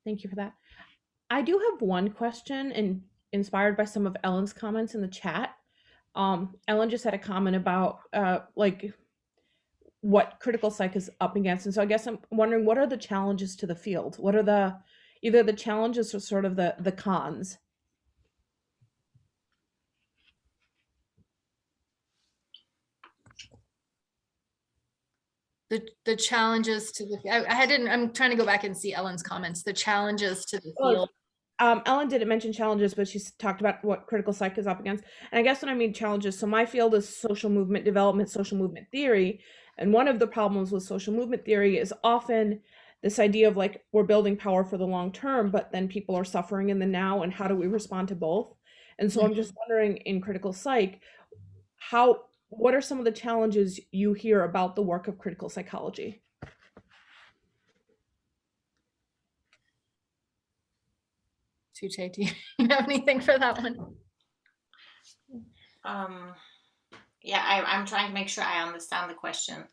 Thank you for that. I do have one question, and inspired by some of Ellen's comments in the chat. Ellen just had a comment about like what critical psych is up against, and so I guess I'm wondering, what are the challenges to the field? What are either the challenges or sort of the cons? The challenges to the, I'm trying to go back and see Ellen's comments. The challenges to the field. Ellen didn't mention challenges, but she's talked about what critical psych is up against. And I guess when I mean challenges, so my field is social movement development, social movement theory. And one of the problems with social movement theory is often this idea of like, we're building power for the long term, but then people are suffering in the now, and how do we respond to both? And so I'm just wondering, in critical psych, what are some of the challenges you hear about the work of critical psychology? Tuğçe, do you have anything for that one? Yeah, I'm trying to make sure I understand the question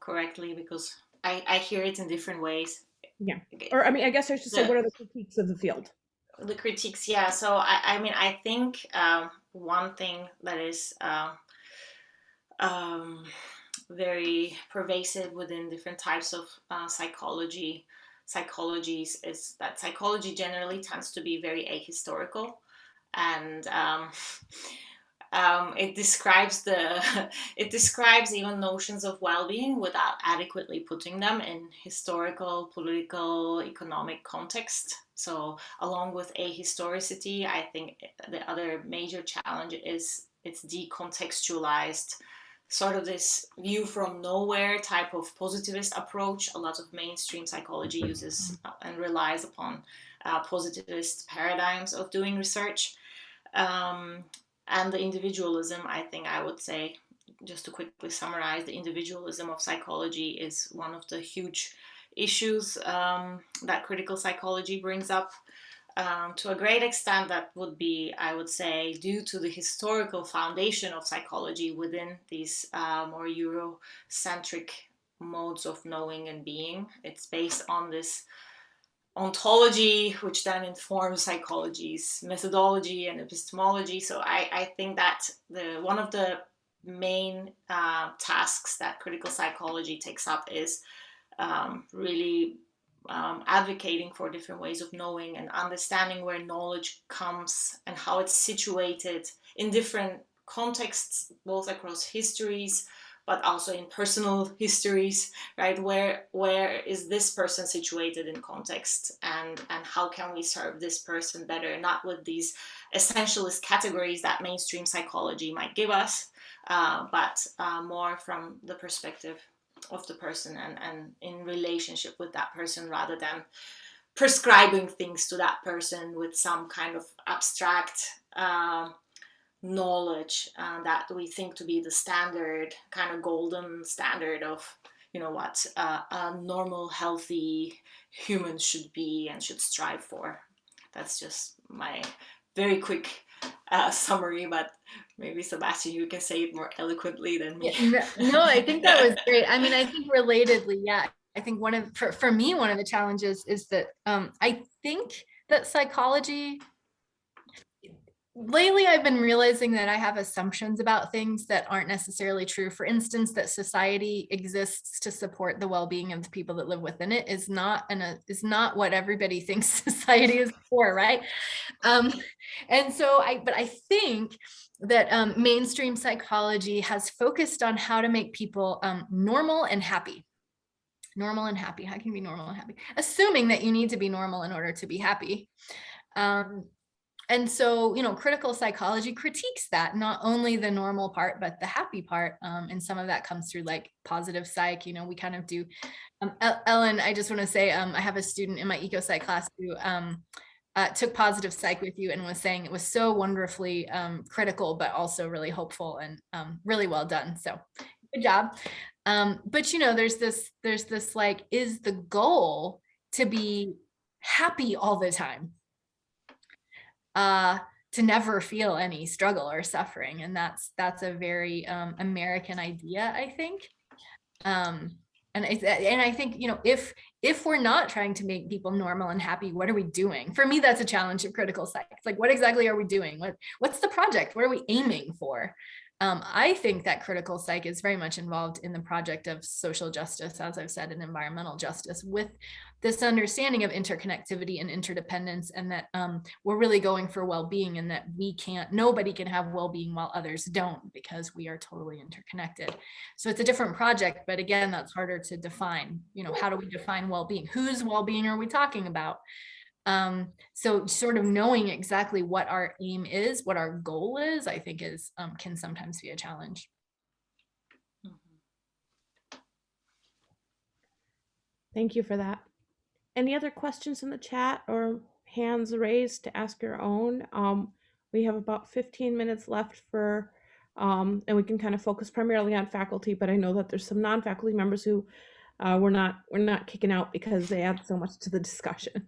correctly, because I hear it in different ways. Yeah. Or I mean, I guess I should say, what The are the critiques of the field? the critiques, yeah. So I mean, I think one thing that is um, very pervasive within different types of psychologies is that psychology generally tends to be very ahistorical, and it describes it describes even notions of well-being without adequately putting them in historical, political, economic context. So along with ahistoricity, I think the other major challenge is it's decontextualized, sort of this view from nowhere type of positivist approach. A lot of mainstream psychology uses and relies upon positivist paradigms of doing research. Um, and the individualism, I think I would say, just to quickly summarize, the individualism of psychology is one of the huge issues that critical psychology brings up. To a great extent, that would be, I would say, due to the historical foundation of psychology within these more Eurocentric modes of knowing and being. It's based on this ontology, which then informs psychology's methodology and epistemology. So I think that one of the main tasks that critical psychology takes up is really advocating for different ways of knowing and understanding where knowledge comes and how it's situated in different contexts, both across histories, but also in personal histories, right? Where is this person situated in context, and how can we serve this person better? Not with these essentialist categories that mainstream psychology might give us, but more from the perspective of the person and in relationship with that person, rather than prescribing things to that person with some kind of abstract knowledge that we think to be the standard, kind of golden standard of, you know, what a normal, healthy human should be and should strive for. That's just my very quick summary, but maybe Sebastian, you can say it more eloquently than me. No, I think that was great. I mean, I think relatedly, yeah, I think for me, one of the challenges is that I think that psychology, lately I've been realizing that I have assumptions about things that aren't necessarily true. For instance, that society exists to support the well-being of the people that live within it is not what everybody thinks society is for, right? And so I think that mainstream psychology has focused on how to make people normal and happy. Normal and happy. How can you be normal and happy? Assuming that you need to be normal in order to be happy. And so, you know, critical psychology critiques that, not only the normal part, but the happy part. And some of that comes through like positive psych, you know, we kind of do. Ellen, I just want to say, I have a student in my eco psych class who took positive psych with you and was saying it was so wonderfully critical, but also really hopeful and really well done. So good job. But, you know, there's this like, is the goal to be happy all the time? To never feel any struggle or suffering. And that's a very American idea, I think. And I think, you know, if we're not trying to make people normal and happy, what are we doing? For me, that's a challenge of critical psych. It's like, what exactly are we doing? What's the project? What are we aiming for? I think that critical psych is very much involved in the project of social justice, as I've said, and environmental justice, with this understanding of interconnectivity and interdependence, and that we're really going for well-being, and that nobody can have well-being while others don't, because we are totally interconnected. So it's a different project, but again, that's harder to define. You know, how do we define well-being? Whose well-being are we talking about? So sort of knowing exactly what our aim is, what our goal is, I think is can sometimes be a challenge. Thank you for that. Any other questions in the chat or hands raised to ask your own? We have about 15 minutes left for, and we can kind of focus primarily on faculty, but I know that there's some non-faculty members who we're not kicking out because they add so much to the discussion.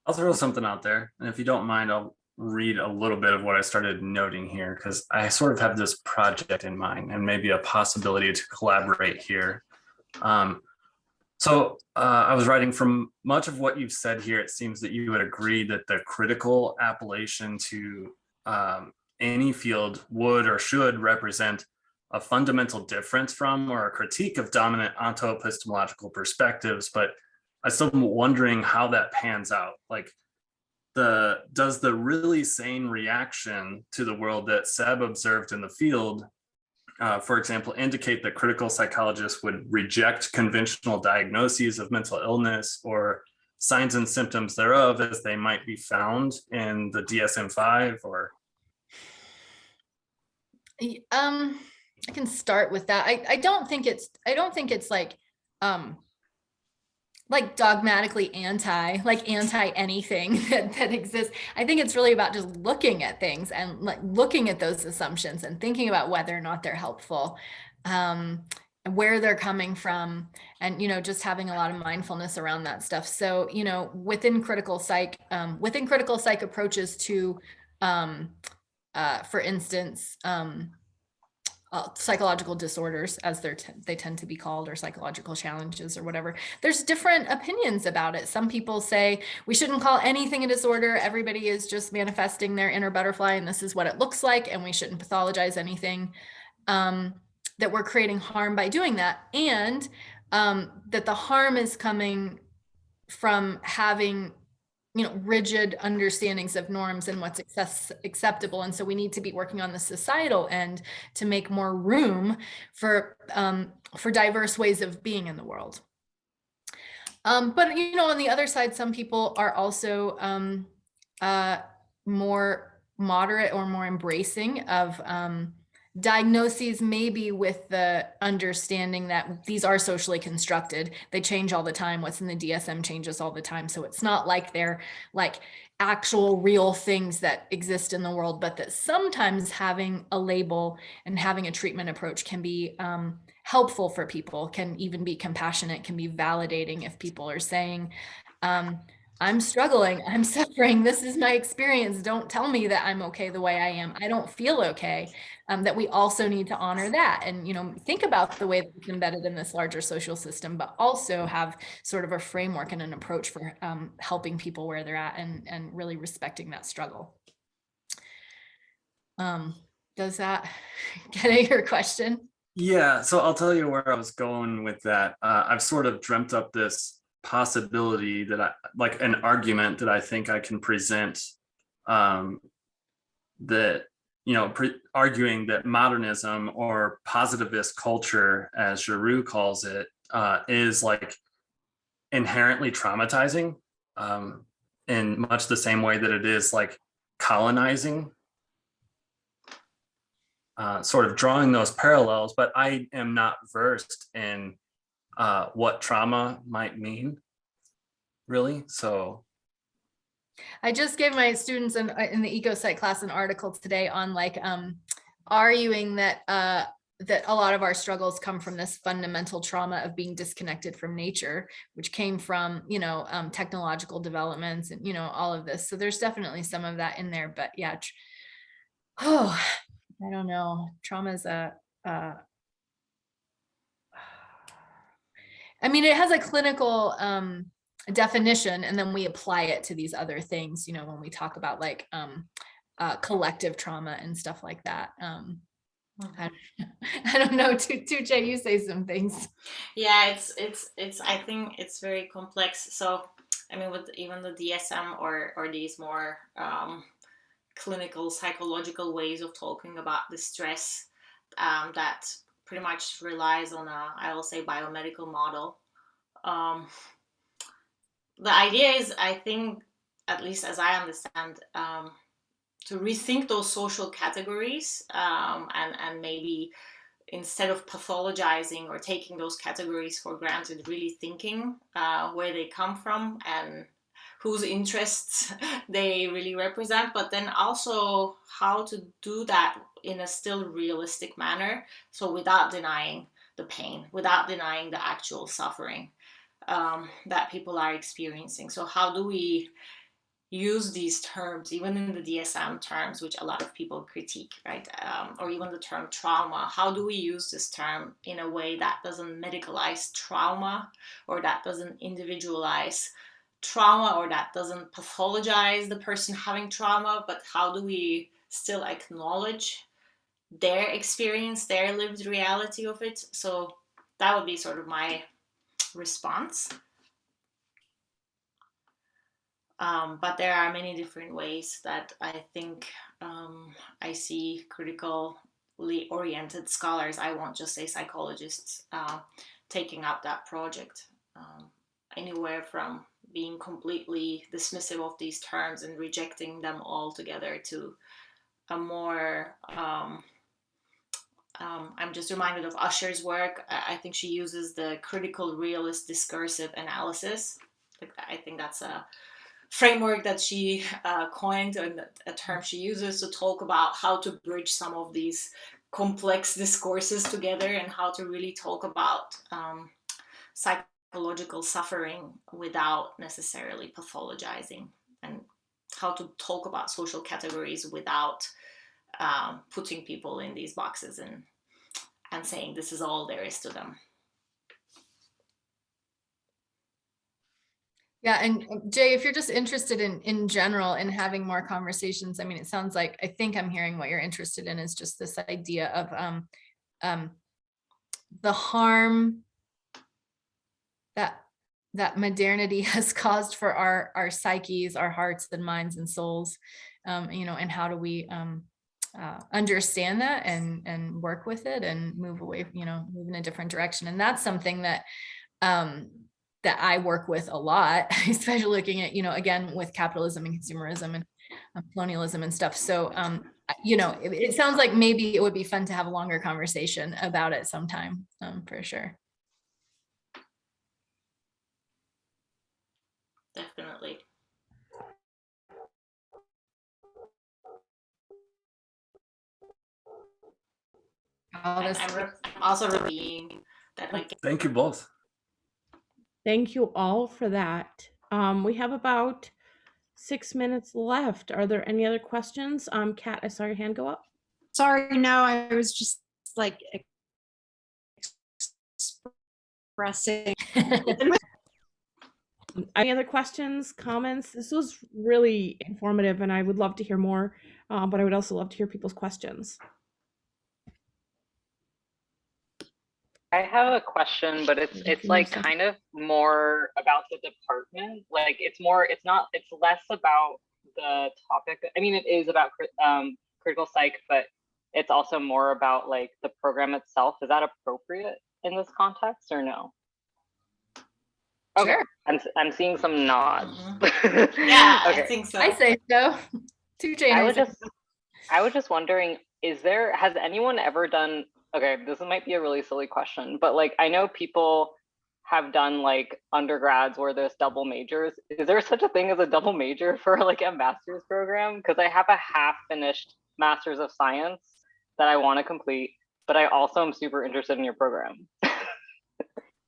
I'll throw something out there, and if you don't mind, I'll read a little bit of what I started noting here, because I sort of have this project in mind and maybe a possibility to collaborate here. So I was writing, from much of what you've said here, it seems that you would agree that the critical appellation to any field would or should represent a fundamental difference from or a critique of dominant onto-epistemological perspectives. But I still am wondering how that pans out. Like, does the really sane reaction to the world that Seb observed in the field, for example, indicate that critical psychologists would reject conventional diagnoses of mental illness or signs and symptoms thereof as they might be found in the DSM-5? Or I can start with that. I don't think it's like dogmatically anti anything that exists. I think it's really about just looking at things and like looking at those assumptions and thinking about whether or not they're helpful, where they're coming from, and just having a lot of mindfulness around that stuff. So within critical psych approaches to for instance psychological disorders, as they tend to be called, or psychological challenges or whatever. There's different opinions about it. Some people say we shouldn't call anything a disorder. Everybody is just manifesting their inner butterfly, and this is what it looks like, and we shouldn't pathologize anything, that we're creating harm by doing that, and that the harm is coming from having rigid understandings of norms and what's acceptable. And so we need to be working on the societal end to make more room for diverse ways of being in the world. But on the other side, some people are also more moderate or more embracing of diagnoses, maybe with the understanding that these are socially constructed. They change all the time. What's in the DSM changes all the time. So it's not like they're like actual real things that exist in the world, but that sometimes having a label and having a treatment approach can be helpful for people, can even be compassionate, can be validating if people are saying, I'm struggling, I'm suffering, this is my experience. Don't tell me that I'm okay the way I am. I don't feel okay. That we also need to honor that and, think about the way that it's embedded in this larger social system, but also have sort of a framework and an approach for helping people where they're at and really respecting that struggle. Does that get at your question? yeah, so I'll tell you where I was going with that. I've sort of dreamt up this possibility that I like, an argument that I think I can present, that arguing that modernism, or positivist culture as Giroux calls it, is like inherently traumatizing, in much the same way that it is like colonizing, sort of drawing those parallels. But I am not versed in what trauma might mean, really. So I just gave my students in the eco-psych class an article today on like arguing that that a lot of our struggles come from this fundamental trauma of being disconnected from nature, which came from technological developments and all of this. So there's definitely some of that in there. But yeah, I don't know. Trauma is it has a clinical definition, and then we apply it to these other things, when we talk about like collective trauma and stuff like that. I don't know, Tuğçe, you say some things. Yeah, it's I think it's very complex. So with even the DSM or these more clinical psychological ways of talking about the stress, that pretty much relies on I will say, biomedical model. The idea is, I think, at least as I understand, to rethink those social categories, and maybe instead of pathologizing or taking those categories for granted, really thinking where they come from and whose interests they really represent, but then also how to do that in a still realistic manner. So without denying the pain, without denying the actual suffering that people are experiencing. So how do we use these terms, even in the DSM terms, which a lot of people critique, right? Or even the term trauma. How do we use this term in a way that doesn't medicalize trauma, or that doesn't individualize trauma, or that doesn't pathologize the person having trauma, but how do we still acknowledge their experience, their lived reality of it? So that would be sort of my response. But there are many different ways that I think I see critically oriented scholars, I won't just say psychologists, taking up that project. Anywhere from being completely dismissive of these terms and rejecting them altogether to a more, I'm just reminded of Usher's work. I think she uses the critical realist discursive analysis. I think that's a framework that she coined, and a term she uses to talk about how to bridge some of these complex discourses together, and how to really talk about psychological suffering without necessarily pathologizing, and how to talk about social categories without putting people in these boxes and saying this is all there is to them. Yeah, and Jay, if you're just interested in general in having more conversations, I mean, it sounds like, I think I'm hearing what you're interested in is just this idea of the harm that modernity has caused for our psyches, our hearts and minds and souls, and how do we understand that and work with it and move away, move in a different direction. And that's something that that I work with a lot, especially looking at, again, with capitalism and consumerism and colonialism and stuff. So, it sounds like maybe it would be fun to have a longer conversation about it sometime, for sure. Definitely. I'm also repeating that, like, Thank you both. Thank you all for that. We have about 6 minutes left. Are there any other questions? Kat, I saw your hand go up. Sorry, no, I was just like expressing. Any other questions, comments? This was really informative and I would love to hear more, but I would also love to hear people's questions. I have a question, but it's like kind of more about the department. Like it's less about the topic. I mean, it is about critical psych, but it's also more about like the program itself. Is that appropriate in this context or no? Okay. Sure. I'm seeing some nods. Mm-hmm. Yeah, okay. I think so. I say so. Tuğçe, I was just wondering, has anyone ever done, okay, this might be a really silly question, but like I know people have done like undergrads where there's double majors. Is there such a thing as a double major for like a master's program? Because I have a half finished master's of science that I want to complete, but I also am super interested in your program.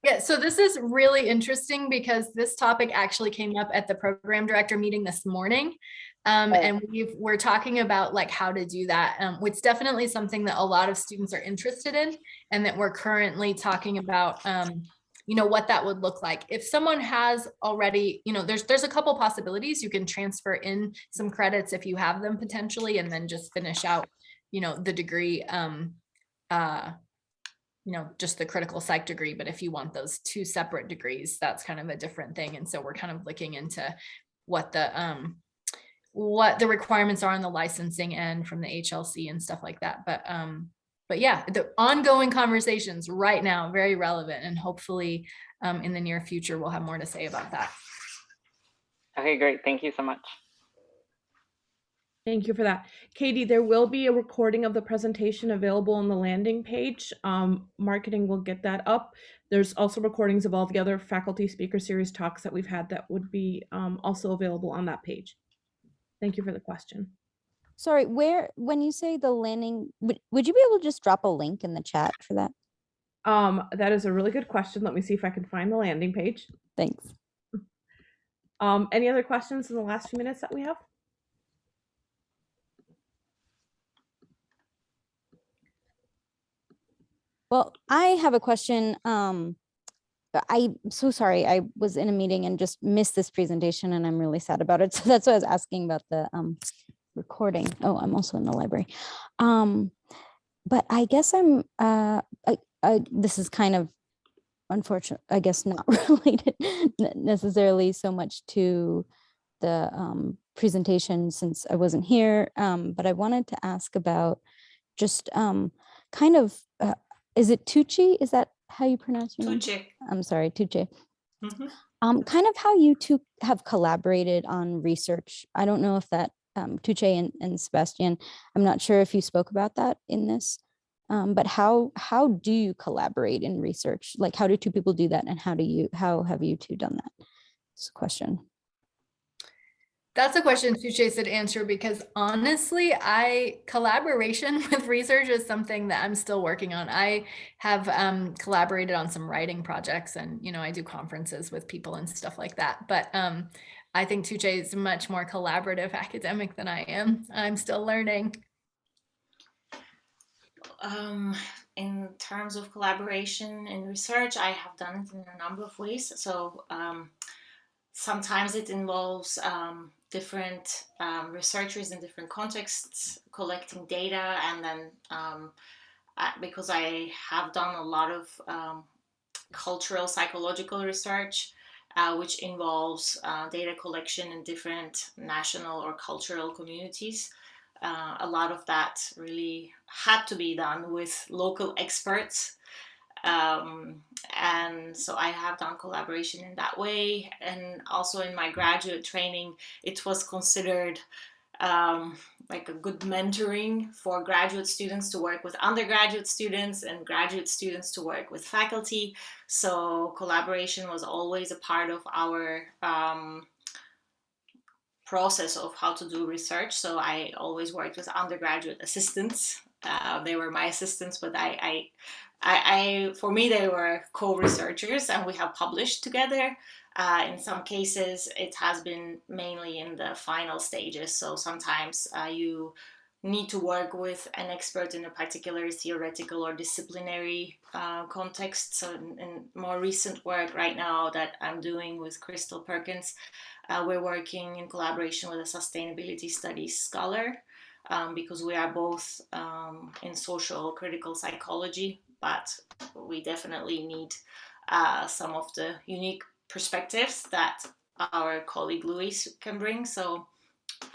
Yeah, so this is really interesting because this topic actually came up at the program director meeting this morning. And we're talking about like how to do that. It's definitely something that a lot of students are interested in, and that we're currently talking about, what that would look like. If someone has already, there's a couple possibilities. You can transfer in some credits if you have them potentially, and then just finish out, the degree, just the critical psych degree. But if you want those two separate degrees, that's kind of a different thing. And so we're kind of looking into what the requirements are on the licensing end from the HLC and stuff like that. But yeah, the ongoing conversations right now, very relevant, and hopefully in the near future, we'll have more to say about that. Okay, great. Thank you so much. Thank you for that. Katie, there will be a recording of the presentation available on the landing page. Marketing will get that up. There's also recordings of all the other faculty speaker series talks that we've had that would be also available on that page. Thank you for the question. Sorry, when you say the landing, would you be able to just drop a link in the chat for that? That is a really good question. Let me see if I can find the landing page. Thanks. Any other questions in the last few minutes that we have? Well, I have a question. I'm so sorry. I was in a meeting and just missed this presentation, and I'm really sad about it. So that's why I was asking about the recording. Oh, I'm also in the library. But I guess this is kind of unfortunate, I guess not related necessarily so much to the presentation since I wasn't here. But I wanted to ask about just kind of, is it Tuğçe? Is that how you pronounce your name? Tuğçe. I'm sorry, Tuğçe. Mhm. Kind of how you two have collaborated on research. I don't know if that Tuğçe and Sebastian, I'm not sure if you spoke about that in this, but how do you collaborate in research? Like, how do two people do that, and how have you two done that? It's a question. That's a question Tuğçe should answer, because honestly, collaboration with research is something that I'm still working on. I have collaborated on some writing projects, and I do conferences with people and stuff like that. But I think Tuğçe is a much more collaborative academic than I am. I'm still learning. In terms of collaboration in research, I have done it in a number of ways. So sometimes it involves different researchers in different contexts collecting data, and then because I have done a lot of cultural psychological research, which involves data collection in different national or cultural communities. A lot of that really had to be done with local experts. And so I have done collaboration in that way. And also in my graduate training, it was considered like a good mentoring for graduate students to work with undergraduate students and graduate students to work with faculty. So collaboration was always a part of our process of how to do research. So I always worked with undergraduate assistants. They were my assistants, but for me, they were co-researchers, and we have published together. In some cases, it has been mainly in the final stages. So sometimes you need to work with an expert in a particular theoretical or disciplinary context. So in more recent work right now that I'm doing with Crystal Perkins, we're working in collaboration with a sustainability studies scholar, because we are both in social critical psychology, but we definitely need some of the unique perspectives that our colleague Louise can bring. So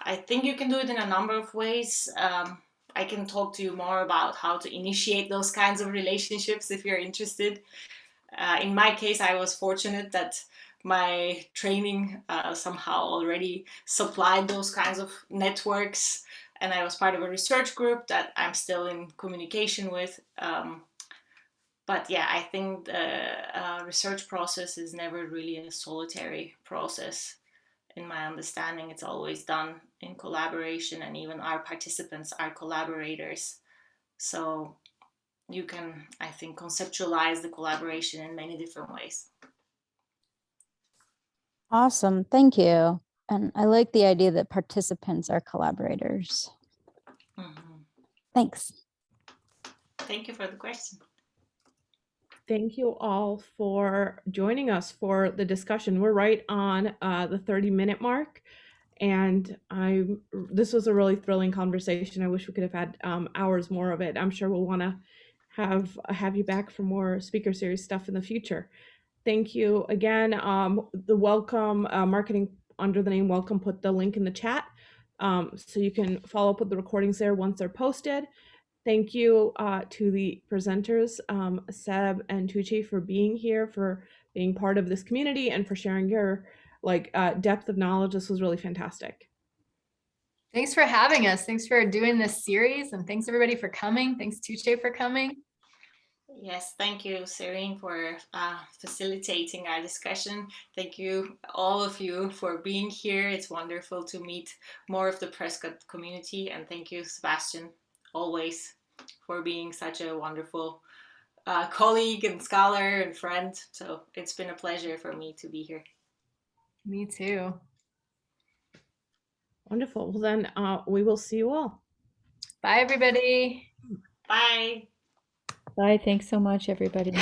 I think you can do it in a number of ways. I can talk to you more about how to initiate those kinds of relationships if you're interested. In my case, I was fortunate that my training somehow already supplied those kinds of networks, and I was part of a research group that I'm still in communication with. But yeah, I think the research process is never really a solitary process. In my understanding, it's always done in collaboration, and even our participants are collaborators. So you can, I think, conceptualize the collaboration in many different ways. Awesome. Thank you. And I like the idea that participants are collaborators. Mm-hmm. Thanks. Thank you for the question. Thank you all for joining us for the discussion. We're right on the 30-minute mark, and this was a really thrilling conversation. I wish we could have had hours more of it. I'm sure we'll want to have you back for more speaker series stuff in the future. Thank you again. The welcome marketing under the name Welcome, put the link in the chat, so you can follow up with the recordings there once they're posted. Thank you to the presenters, Seb and Tuğçe, for being here, for being part of this community, and for sharing your depth of knowledge. This was really fantastic. Thanks for having us. Thanks for doing this series, and thanks everybody for coming. Thanks Tuğçe for coming. Yes, thank you, Serene, for facilitating our discussion. Thank you, all of you, for being here. It's wonderful to meet more of the Prescott community. And thank you, Sebastian, always, for being such a wonderful colleague and scholar and friend. So it's been a pleasure for me to be here. Me too. Wonderful. Well, then we will see you all. Bye, everybody. Bye. Bye. Thanks so much, everybody.